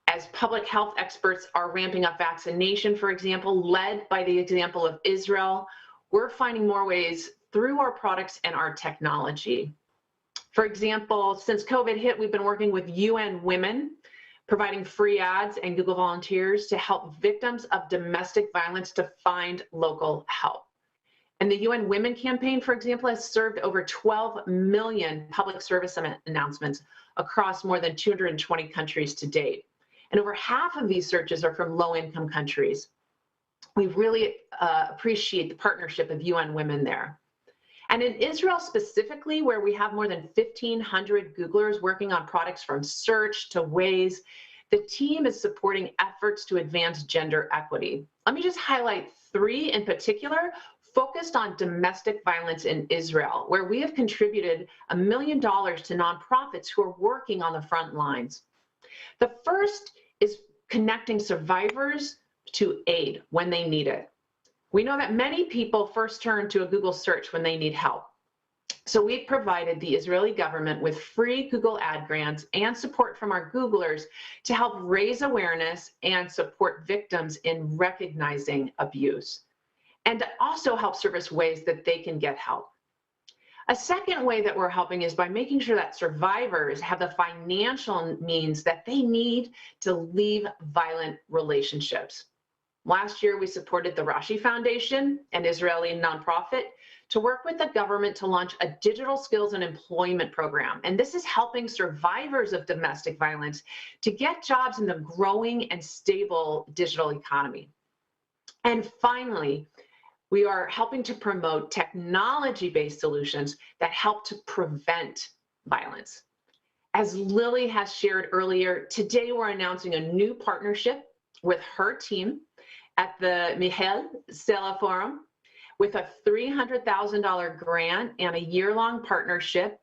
As public health experts are ramping up vaccination, for example, led by the example of Israel, we're finding more ways through our products and our technology. For example, since COVID hit, we've been working with UN Women, providing free ads and Google volunteers to help victims of domestic violence to find local help. And the UN Women campaign, for example, has served over 12 million public service announcements across more than 220 countries to date. And over half of these searches are from low-income countries. We really appreciate the partnership of UN Women there. And in Israel specifically, where we have more than 1,500 Googlers working on products from search to Waze, the team is supporting efforts to advance gender equity. Let me just highlight 3 in particular, focused on domestic violence in Israel, where we have contributed $1 million to nonprofits who are working on the front lines. The first is connecting survivors to aid when they need it. We know that many people first turn to a Google search when they need help. So we've provided the Israeli government with free Google ad grants and support from our Googlers to help raise awareness and support victims in recognizing abuse, and to also help surface ways that they can get help. A second way that we're helping is by making sure that survivors have the financial means that they need to leave violent relationships. Last year, we supported the Rashi Foundation, an Israeli nonprofit, to work with the government to launch a digital skills and employment program. And this is helping survivors of domestic violence to get jobs in the growing and stable digital economy. And finally, we are helping to promote technology-based solutions that help to prevent violence. As Lily has shared earlier, today we're announcing a new partnership with her team at the Michael Sela Forum with a $300,000 grant and a year-long partnership.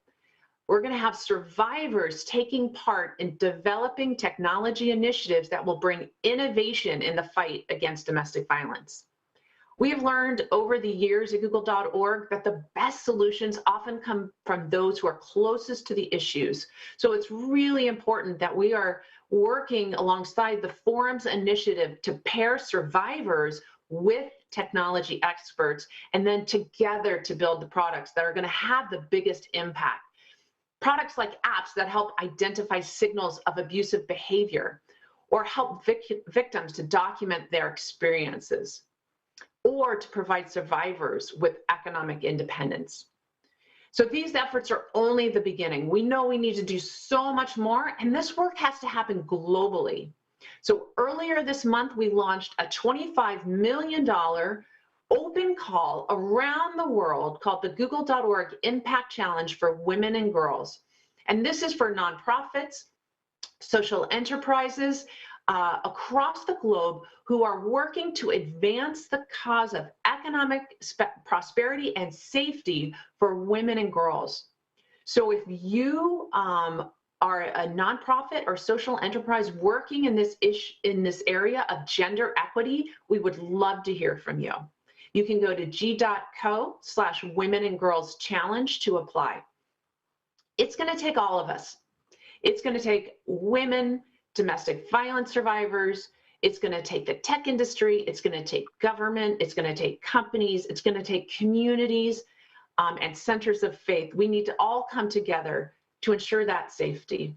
We're going to have survivors taking part in developing technology initiatives that will bring innovation in the fight against domestic violence. We have learned over the years at Google.org that the best solutions often come from those who are closest to the issues. So it's really important that we are working alongside the Forum's initiative to pair survivors with technology experts, and then together to build the products that are going to have the biggest impact. Products like apps that help identify signals of abusive behavior, or help victims to document their experiences, or to provide survivors with economic independence. So these efforts are only the beginning. We know we need to do so much more, and this work has to happen globally. So earlier this month, we launched a $25 million open call around the world called the Google.org Impact Challenge for Women and Girls. And this is for nonprofits, social enterprises across the globe who are working to advance the cause of economic prosperity and safety for women and girls. So if you are a nonprofit or social enterprise working in this area of gender equity, we would love to hear from you. You can go to g.co/Women and Girls Challenge to apply. It's going to take all of us. It's going to take women, domestic violence survivors. It's going to take the tech industry. It's going to take government. It's going to take companies. It's going to take communities and centers of faith. We need to all come together to ensure that safety.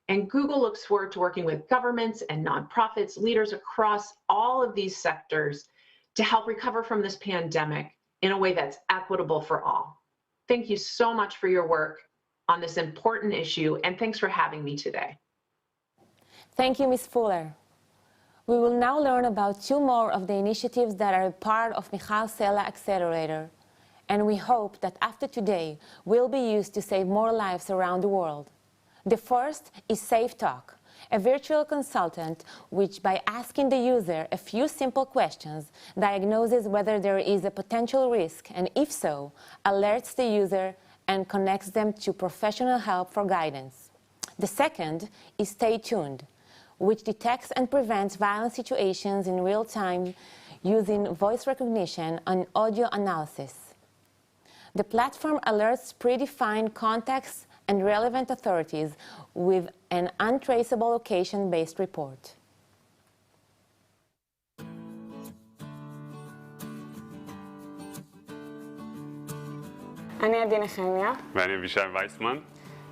And Google looks forward to working with governments and nonprofits, leaders across all of these sectors to help recover from this pandemic in a way that's equitable for all. Thank you so much for your work on this important issue, and thanks for having me today. Thank you, Ms. Fuller. We will now learn about 2 more of the initiatives that are a part of Michal Sela Accelerator, and we hope that after today will be used to save more lives around the world. The first is Safe Talk, a virtual consultant which, by asking the user a few simple questions, diagnoses whether there is a potential risk and, if so, alerts the user and connects them to professional help for guidance. The second is Stay Tuned, which detects and prevents violent situations in real time using voice recognition and audio analysis. The platform alerts predefined contexts and relevant authorities with an untraceable location-based report. אני עדי נחמיה. ואני אבישי וייסמן.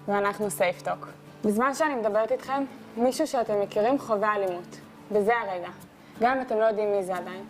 ואנחנו סייפטוק. בזמן שאני מדברת איתכם, מישהו שאתם מכירים חווה אלימות. בזה הרגע. גם אם אתם לא יודעים מי זה עדיין.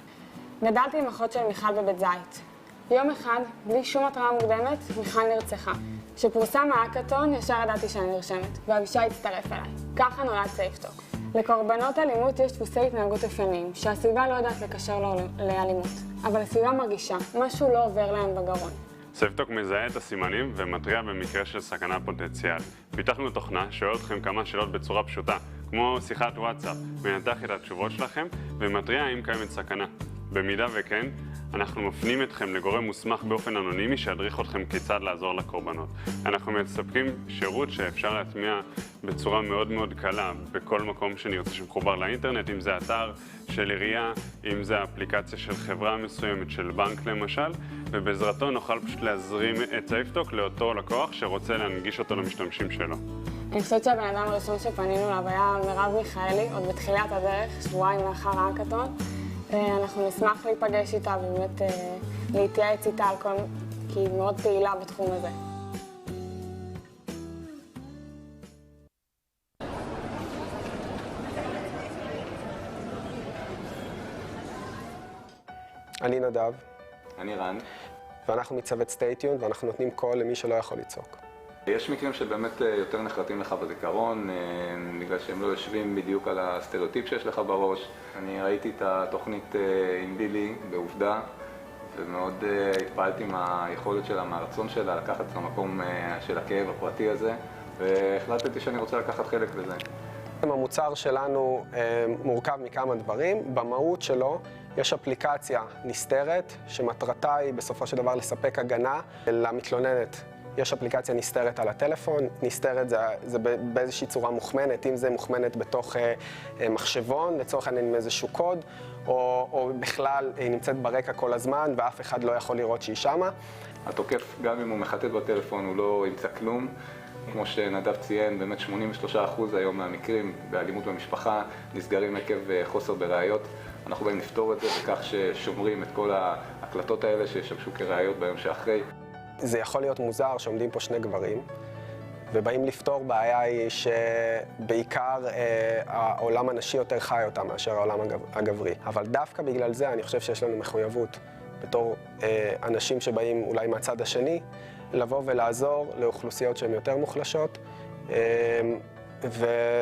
גדלתי עם אחות של מיכל בבית זית. יום אחד, בלי שום התראה מוקדמת, מיכל נרצחה. כשפורסם ההאקתון, ישר ידעתי שאני נרשמת, ואבישי הצטרף אליי. ככה נולד סייפטוק. לקורבנות אלימות יש דפוסי התנהגות אופייניים, שהסביבה לא יודעת לקשר לאלימות. אבל הסביבה מרגישה, משהו לא עובר להם בגרון. סייפטוק מזהה את הסימנים ומתריע במקרה של סכנה פוטנציאל. פיתחנו תוכנה שואל אתכם כמה שאלות בצורה פשוטה, כמו שיחת וואטסאפ, מנתח את התשובות שלכם ומתריע אם קיימת סכנה. במידה וכן, אנחנו מפנים אתכם לגורם מוסמך באופן אנונימי שידריך אתכם כיצד לעזור לקורבנות. אנחנו מספקים שירות שאפשר להטמיע בצורה מאוד מאוד קלה בכל מקום שנרצה שמחובר לאינטרנט, אם זה אתר של עירייה, אם זה אפליקציה של חברה מסוימת, של בנק למשל, ובעזרתו נוכל פשוט להזרים את סייפטוק לאותו לקוח שרוצה להנגיש אותו למשתמשים שלו. אני חושבת שהבן אדם הראשון שפנינו אליו היה מרב מיכאלי, עוד בתחילת הדרך, שבועיים לאחר ההאקתון. אנחנו נשמח להיפגש איתה ובאמת להתייעץ איתה על כל, כי היא מאוד פעילה בתחום הזה. אני נדב. אני רן. ואנחנו מצוות Stay Tuned ואנחנו נותנים קול למי שלא יכול לצעוק. יש מקרים שבאמת יותר נחרטים לך בזיכרון, בגלל שהם לא יושבים בדיוק על הסטריאוטיפ שיש לך בראש. אני ראיתי את התוכנית עם לילי בעובדה, ומאוד התפעלתי מהיכולת שלה, מהרצון שלה לקחת את המקום של הכאב הפרטי הזה, והחלטתי שאני רוצה לקחת חלק בזה. המוצר שלנו מורכב מכמה דברים. במהות שלו יש אפליקציה נסתרת, שמטרתה היא בסופו של דבר לספק הגנה למתלוננת. יש אפליקציה נסתרת על הטלפון, נסתרת זה באיזושהי צורה מוכמנת, אם זה מוכמנת בתוך מחשבון, לצורך העניין עם איזשהו קוד, או בכלל היא נמצאת ברקע כל הזמן ואף אחד לא יכול לראות שהיא שמה. התוקף, גם אם הוא מחטט בטלפון, הוא לא ימצא כלום. כמו שנדב ציין, באמת 83% היום מהמקרים באלימות במשפחה נסגרים עקב חוסר בראיות. אנחנו באים לפתור את זה בכך ששומרים את כל ההקלטות האלה שישמשו כראיות ביום שאחרי. זה יכול להיות מוזר שעומדים פה שני גברים, ובאים לפתור בעיה היא שבעיקר העולם הנשי יותר חי אותה מאשר העולם הגברי. אבל דווקא בגלל זה אני חושב שיש לנו מחויבות בתור אנשים שבאים אולי מהצד השני, לבוא ולעזור לאוכלוסיות שהן יותר מוחלשות,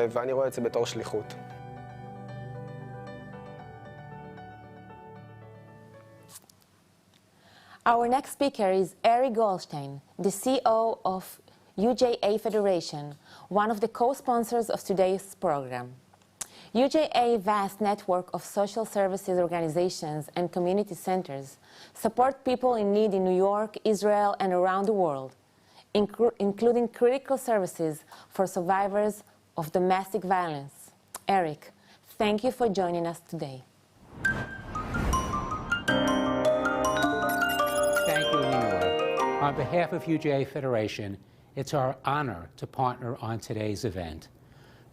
ואני רואה את זה בתור שליחות. Our next speaker is Eric Goldstein, the CEO of WUJA Federation, one of the co-sponsors of today's program. WUJA vast network of social services organizations and community centers support people in need in New York, Israel, and around the world, including critical services for survivors of domestic violence. Eric, thank you for joining us today. On behalf of WUJA Federation, it's our honor to partner on today's event.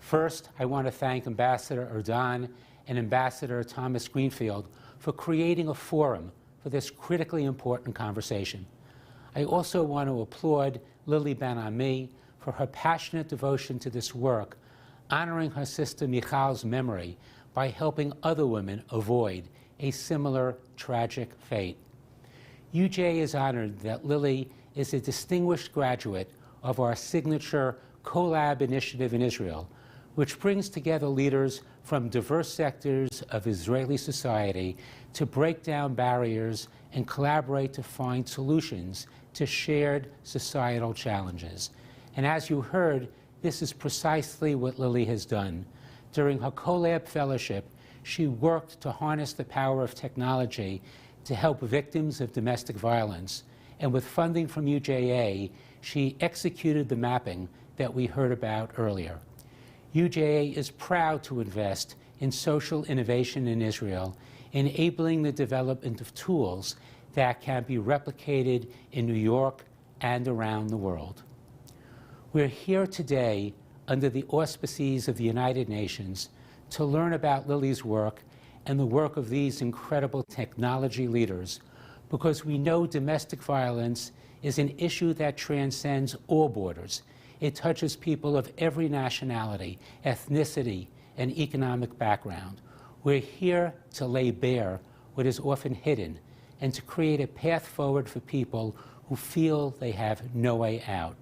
First, I want to thank Ambassador Airdan and Ambassador Thomas Greenfield for creating a forum for this critically important conversation. I also want to applaud Lili Ben-Ami for her passionate devotion to this work, honoring her sister Michal's memory by helping other women avoid a similar tragic fate. WUJA is honored that Lili is a distinguished graduate of our signature CoLab initiative in Israel, which brings together leaders from diverse sectors of Israeli society to break down barriers and collaborate to find solutions to shared societal challenges. And as you heard, this is precisely what Lily has done. During her CoLab fellowship, she worked to harness the power of technology to help victims of domestic violence. And with funding from WUJA, she executed the mapping that we heard about earlier. WUJA is proud to invest in social innovation in Israel, enabling the development of tools that can be replicated in New York and around the world. We're here today under the auspices of the United Nations to learn about Lily's work and the work of these incredible technology leaders, because we know domestic violence is an issue that transcends all borders. It touches people of every nationality, ethnicity, and economic background. We're here to lay bare what is often hidden and to create a path forward for people who feel they have no way out.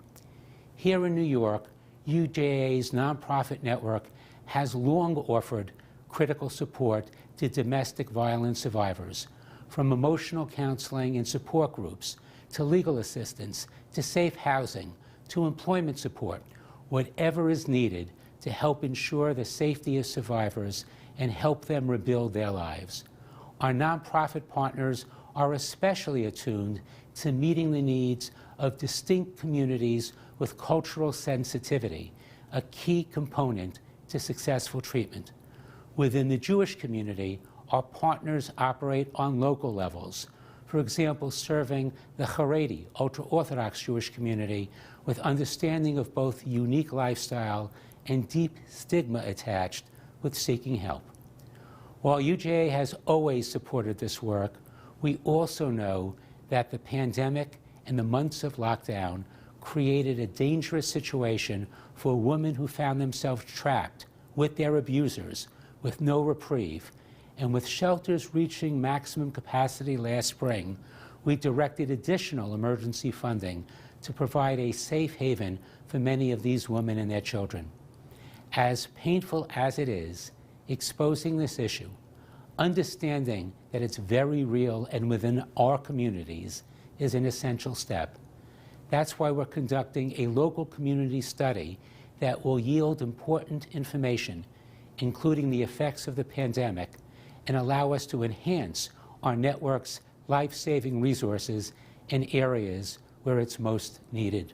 Here in New York, WUJA's nonprofit network has long offered critical support to domestic violence survivors, from emotional counseling and support groups, to legal assistance, to safe housing, to employment support, whatever is needed to help ensure the safety of survivors and help them rebuild their lives. Our nonprofit partners are especially attuned to meeting the needs of distinct communities with cultural sensitivity, a key component to successful treatment. Within the Jewish community, our partners operate on local levels. For example, serving the Haredi, ultra-Orthodox Jewish community with understanding of both unique lifestyle and deep stigma attached with seeking help. While WUJA has always supported this work, we also know that the pandemic and the months of lockdown created a dangerous situation for women who found themselves trapped with their abusers, with no reprieve. And with shelters reaching maximum capacity last spring, we directed additional emergency funding to provide a safe haven for many of these women and their children. As painful as it is, exposing this issue, understanding that it's very real and within our communities, is an essential step. That's why we're conducting a local community study that will yield important information, including the effects of the pandemic, and allow us to enhance our network's life-saving resources in areas where it's most needed.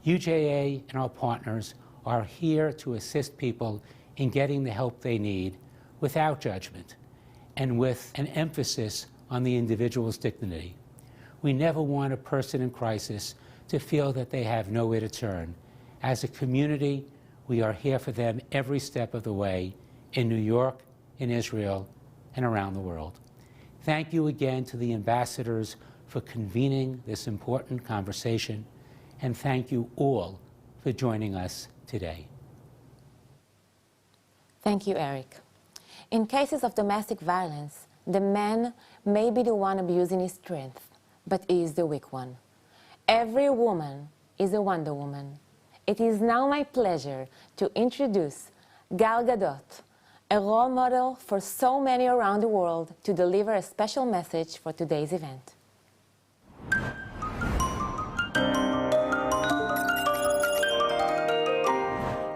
WUJA and our partners are here to assist people in getting the help they need without judgment and with an emphasis on the individual's dignity. We never want a person in crisis to feel that they have nowhere to turn. As a community, we are here for them every step of the way in New York, in Israel, and around the world. Thank you again to the ambassadors for convening this important conversation, and thank you all for joining us today. Thank you, Eric. In cases of domestic violence, the man may be the one abusing his strength, but he is the weak one. Every woman is a Wonder Woman. It is now my pleasure to introduce Gadot, a role model for so many around the world, to deliver a special message for today's event.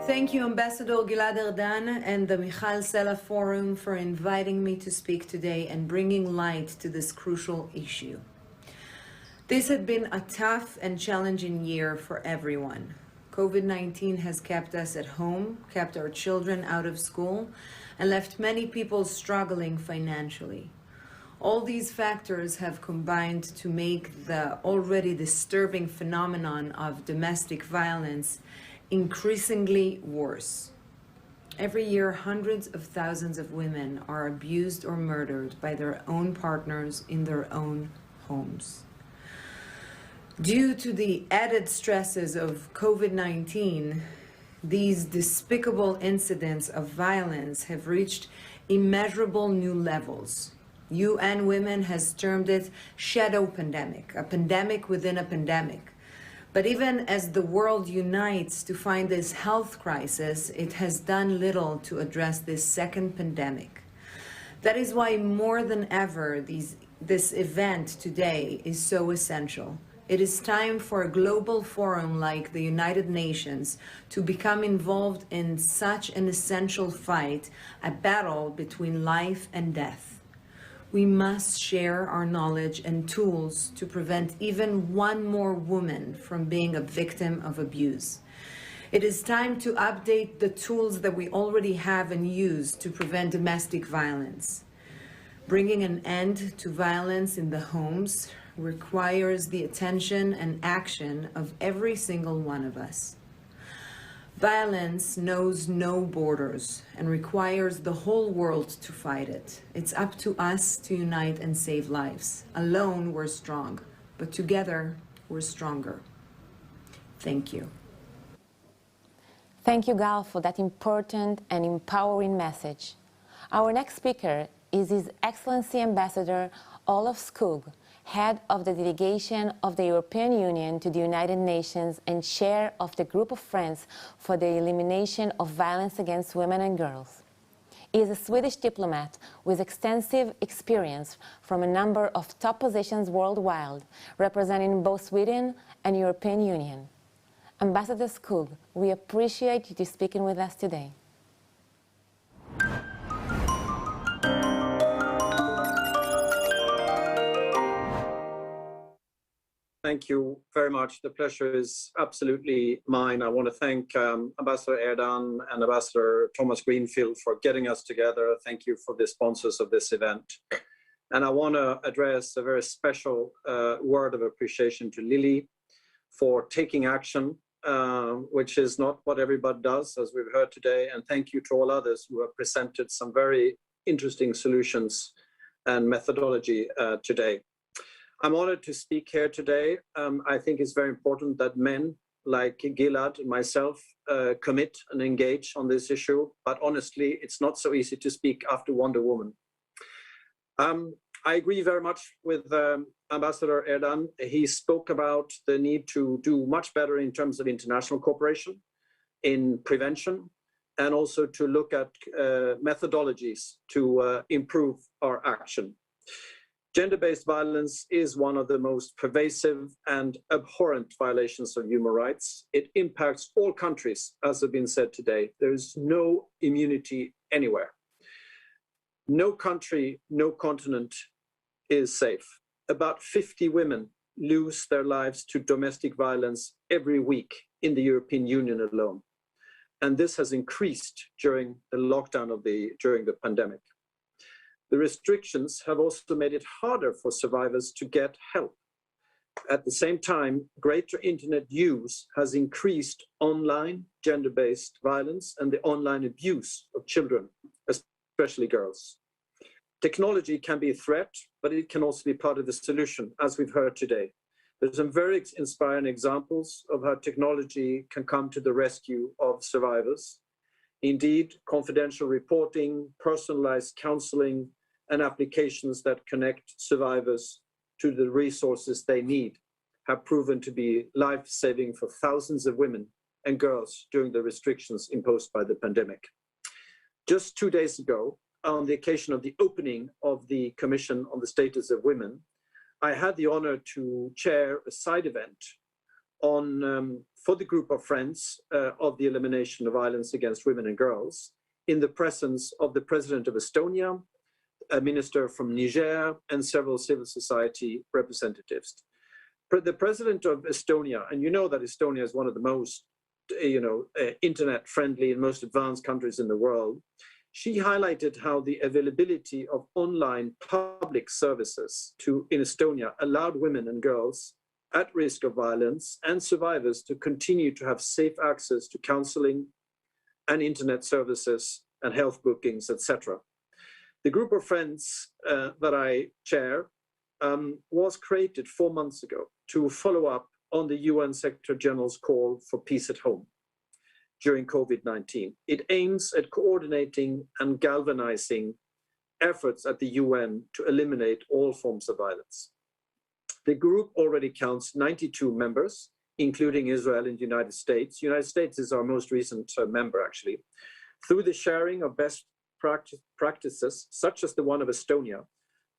Thank you, Ambassador Gilad Erdan and the Michal Sela Forum for inviting me to speak today and bringing light to this crucial issue. This had been a tough and challenging year for everyone. COVID-19 has kept us at home, kept our children out of school, and left many people struggling financially. All these factors have combined to make the already disturbing phenomenon of domestic violence increasingly worse. Every year, hundreds of thousands of women are abused or murdered by their own partners in their own homes. Due to the added stresses of COVID-19, these despicable incidents of violence have reached immeasurable new levels. UN Women has termed it shadow pandemic, a pandemic within a pandemic. But even as the world unites to find this health crisis, it has done little to address this second pandemic. That is why more than ever this event today is so essential. It is time for a global forum like the United Nations to become involved in such an essential fight, a battle between life and death. We must share our knowledge and tools to prevent even one more woman from being a victim of abuse. It is time to update the tools that we already have and use to prevent domestic violence. Bringing an end to violence in the homes requires the attention and action of every single one of us. Violence knows no borders and requires the whole world to fight it. It's up to us to unite and save lives. Alone, we're strong, but together, we're stronger. Thank you. Thank you, Gal, for that important and empowering message. Our next speaker is His Excellency Ambassador Olaf Skog, head of the delegation of the European Union to the United Nations and chair of the Group of Friends for the Elimination of Violence Against Women and Girls. He is a Swedish diplomat with extensive experience from a number of top positions worldwide, representing both Sweden and European Union. Ambassador Skog, we appreciate you speaking with us today. Thank you very much. The pleasure is absolutely mine. I want to thank Ambassador Erdan and Ambassador Thomas Greenfield for getting us together. Thank you for the sponsors of this event. And I want to address a very special word of appreciation to Lili for taking action, which is not what everybody does, as we've heard today. And thank you to all others who have presented some very interesting solutions and methodology today. I'm honored to speak here today. I think it's very important that men like Gilad and myself commit and engage on this issue. But honestly, it's not so easy to speak after Wonder Woman. I agree very much with Ambassador Erdan. He spoke about the need to do much better in terms of international cooperation, in prevention, and also to look at methodologies to improve our action. Gender-based violence is one of the most pervasive and abhorrent violations of human rights. It impacts all countries, as has been said today. There is no immunity anywhere. No country, no continent is safe. About 50 women lose their lives to domestic violence every week in the European Union alone. And this has increased during the lockdown during the pandemic. The restrictions have also made it harder for survivors to get help. At the same time, greater internet use has increased online gender-based violence and the online abuse of children, especially girls. Technology can be a threat, but it can also be part of the solution, as we've heard today. There's some very inspiring examples of how technology can come to the rescue of survivors. Indeed, confidential reporting, personalized counseling, and applications that connect survivors to the resources they need have proven to be life-saving for thousands of women and girls during the restrictions imposed by the pandemic. Just 2 days ago, on the occasion of the opening of the Commission on the Status of Women, I had the honor to chair a side event for the Group of Friends of the Elimination of Violence Against Women and Girls in the presence of the President of Estonia, a minister from Niger, and several civil society representatives. The President of Estonia, and you know that Estonia is one of the most internet-friendly and most advanced countries in the world, she highlighted how the availability of online public services in Estonia allowed women and girls at risk of violence and survivors to continue to have safe access to counseling and internet services and health bookings, etc. The Group of Friends that I chair was created 4 months ago to follow up on the UN Secretary General's call for peace at home during COVID-19. It aims at coordinating and galvanizing efforts at the UN to eliminate all forms of violence. The group already counts 92 members, including Israel and the United States. The United States is our most recent member, actually. Through the sharing of best practices, such as the one of Estonia,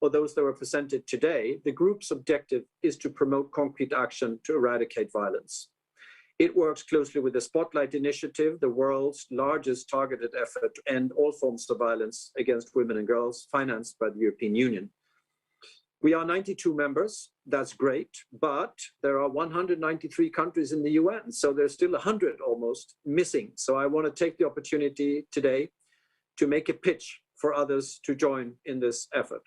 or those that were presented today, the group's objective is to promote concrete action to eradicate violence. It works closely with the Spotlight Initiative, the world's largest targeted effort to end all forms of violence against women and girls, financed by the European Union. We are 92 members, that's great, but there are 193 countries in the UN, so there's still 100 almost missing. So I want to take the opportunity today to make a pitch for others to join in this effort.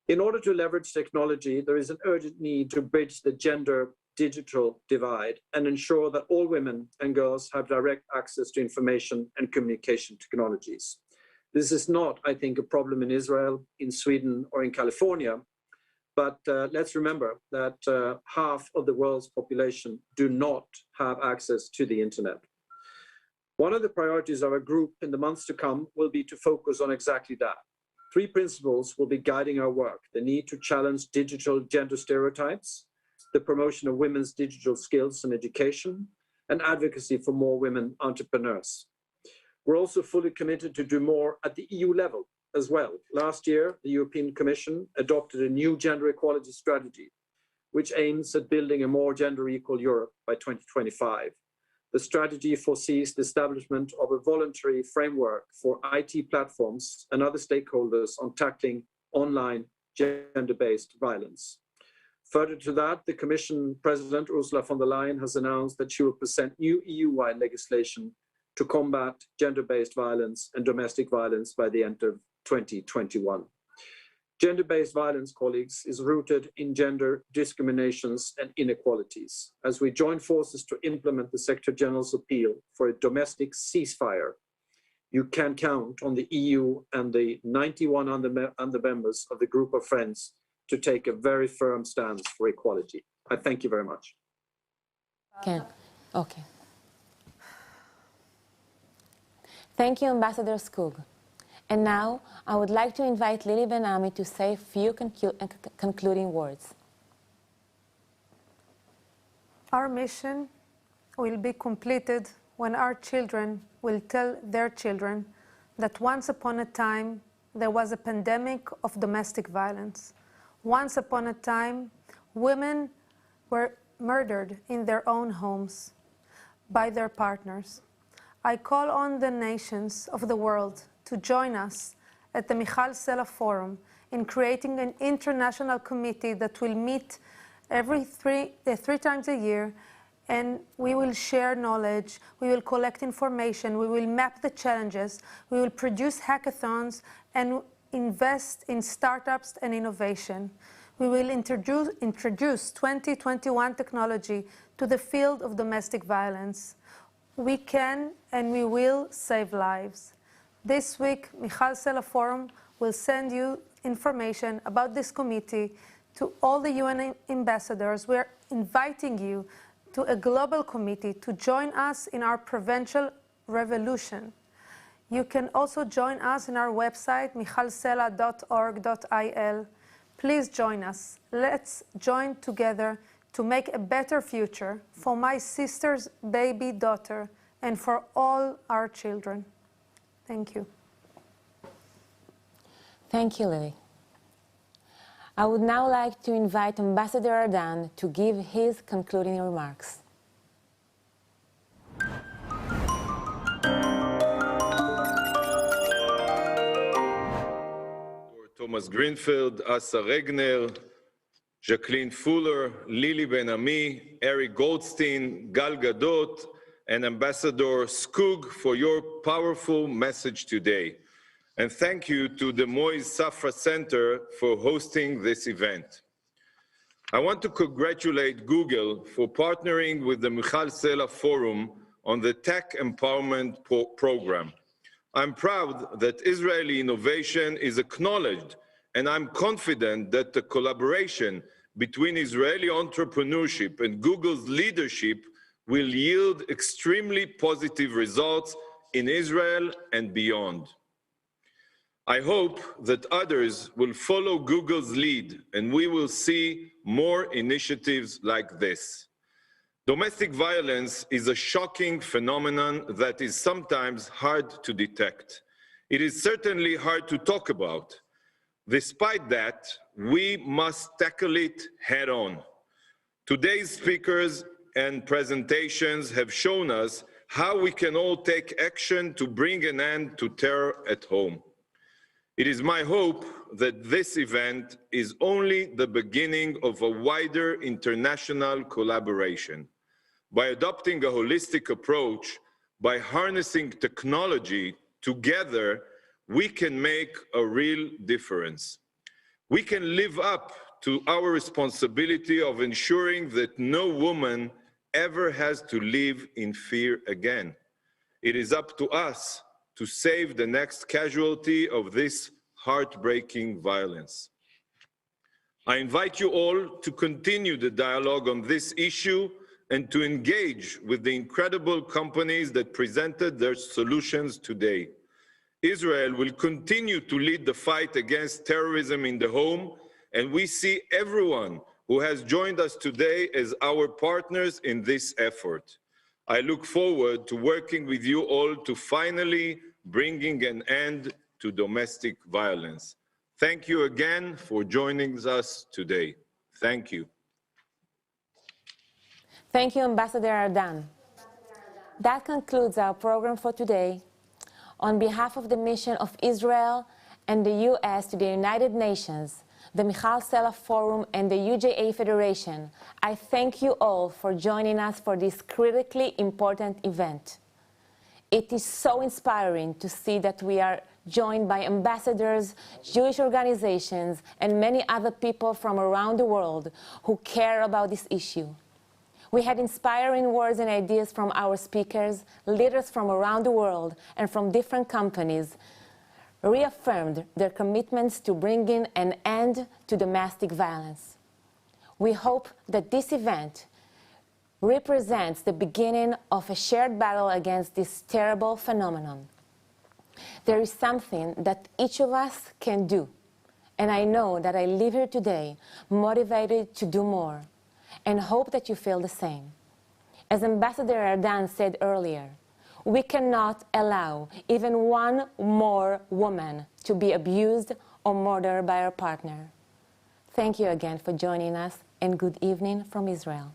In order to leverage technology, there is an urgent need to bridge the gender digital divide and ensure that all women and girls have direct access to information and communication technologies. This is not, I think, a problem in Israel, in Sweden, or in California, but let's remember that half of the world's population do not have access to the internet. One of the priorities of our group in the months to come will be to focus on exactly that. 3 principles will be guiding our work: the need to challenge digital gender stereotypes, the promotion of women's digital skills and education, and advocacy for more women entrepreneurs. We're also fully committed to do more at the EU level as well. Last year, the European Commission adopted a new gender equality strategy, which aims at building a more gender equal Europe by 2025. The strategy foresees the establishment of a voluntary framework for IT platforms and other stakeholders on tackling online gender-based violence. Further to that, the Commission President Ursula von der Leyen has announced that she will present new EU-wide legislation to combat gender-based violence and domestic violence by the end of 2021. Gender-based violence, colleagues, is rooted in gender discriminations and inequalities. As we join forces to implement the Secretary General's appeal for a domestic ceasefire, you can count on the EU and the 91 other members of the group of friends to take a very firm stance for equality. I thank you very much. Okay. Thank you, Ambassador Skug. And now, I would like to invite Lili Ben-Ami to say a few concluding words. Our mission will be completed when our children will tell their children that once upon a time, there was a pandemic of domestic violence. Once upon a time, women were murdered in their own homes by their partners. I call on the nations of the world to join us at the Michal Sela Forum in creating an international committee that will meet every three times a year, and we will share knowledge, we will collect information, we will map the challenges, we will produce hackathons and invest in startups and innovation. We will introduce 2021 technology to the field of domestic violence. We can and we will save lives. This week, Michal Sela Forum will send you information about this committee to all the UN ambassadors. We're inviting you to a global committee to join us in our prevention revolution. You can also join us in our website, michalsela.org.il. Please join us. Let's join together to make a better future for my sister's baby daughter and for all our children. Thank you. Thank you, Lili. I would now like to invite Ambassador Ardan to give his concluding remarks. Thomas Greenfield, Asa Regner, Jacqueline Fuller, Lili Ben-Ami, Eric Goldstein, Gal Gadot, and Ambassador Skug for your powerful message today. And thank you to the Moise Safra Center for hosting this event. I want to congratulate Google for partnering with the Michal Sela Forum on the Tech Empowerment Program. I'm proud that Israeli innovation is acknowledged, and I'm confident that the collaboration between Israeli entrepreneurship and Google's leadership will yield extremely positive results in Israel and beyond. I hope that others will follow Google's lead and we will see more initiatives like this. Domestic violence is a shocking phenomenon that is sometimes hard to detect. It is certainly hard to talk about. Despite that, we must tackle it head on. Today's speakers and presentations have shown us how we can all take action to bring an end to terror at home. It is my hope that this event is only the beginning of a wider international collaboration. By adopting a holistic approach, by harnessing technology, together we can make a real difference. We can live up to our responsibility of ensuring that no woman ever has to live in fear again. It is up to us to save the next casualty of this heartbreaking violence. I invite you all to continue the dialogue on this issue and to engage with the incredible companies that presented their solutions today. Israel will continue to lead the fight against terrorism in the home, and we see everyone who has joined us today as our partners in this effort. I look forward to working with you all to finally bringing an end to domestic violence. Thank you again for joining us today. Thank you. Thank you, Ambassador Ardan. That concludes our program for today. On behalf of the mission of Israel and the U.S. to the United Nations, the Michal Sela Forum and the WUJA Federation, I thank you all for joining us for this critically important event. It is so inspiring to see that we are joined by ambassadors, Jewish organizations, and many other people from around the world who care about this issue. We had inspiring words and ideas from our speakers, leaders from around the world and from different companies, reaffirmed their commitments to bringing an end to domestic violence. We hope that this event represents the beginning of a shared battle against this terrible phenomenon. There is something that each of us can do, and I know that I leave here today motivated to do more, and hope that you feel the same. As Ambassador Ardan said earlier, we cannot allow even one more woman to be abused or murdered by her partner. Thank you again for joining us, and good evening from Israel.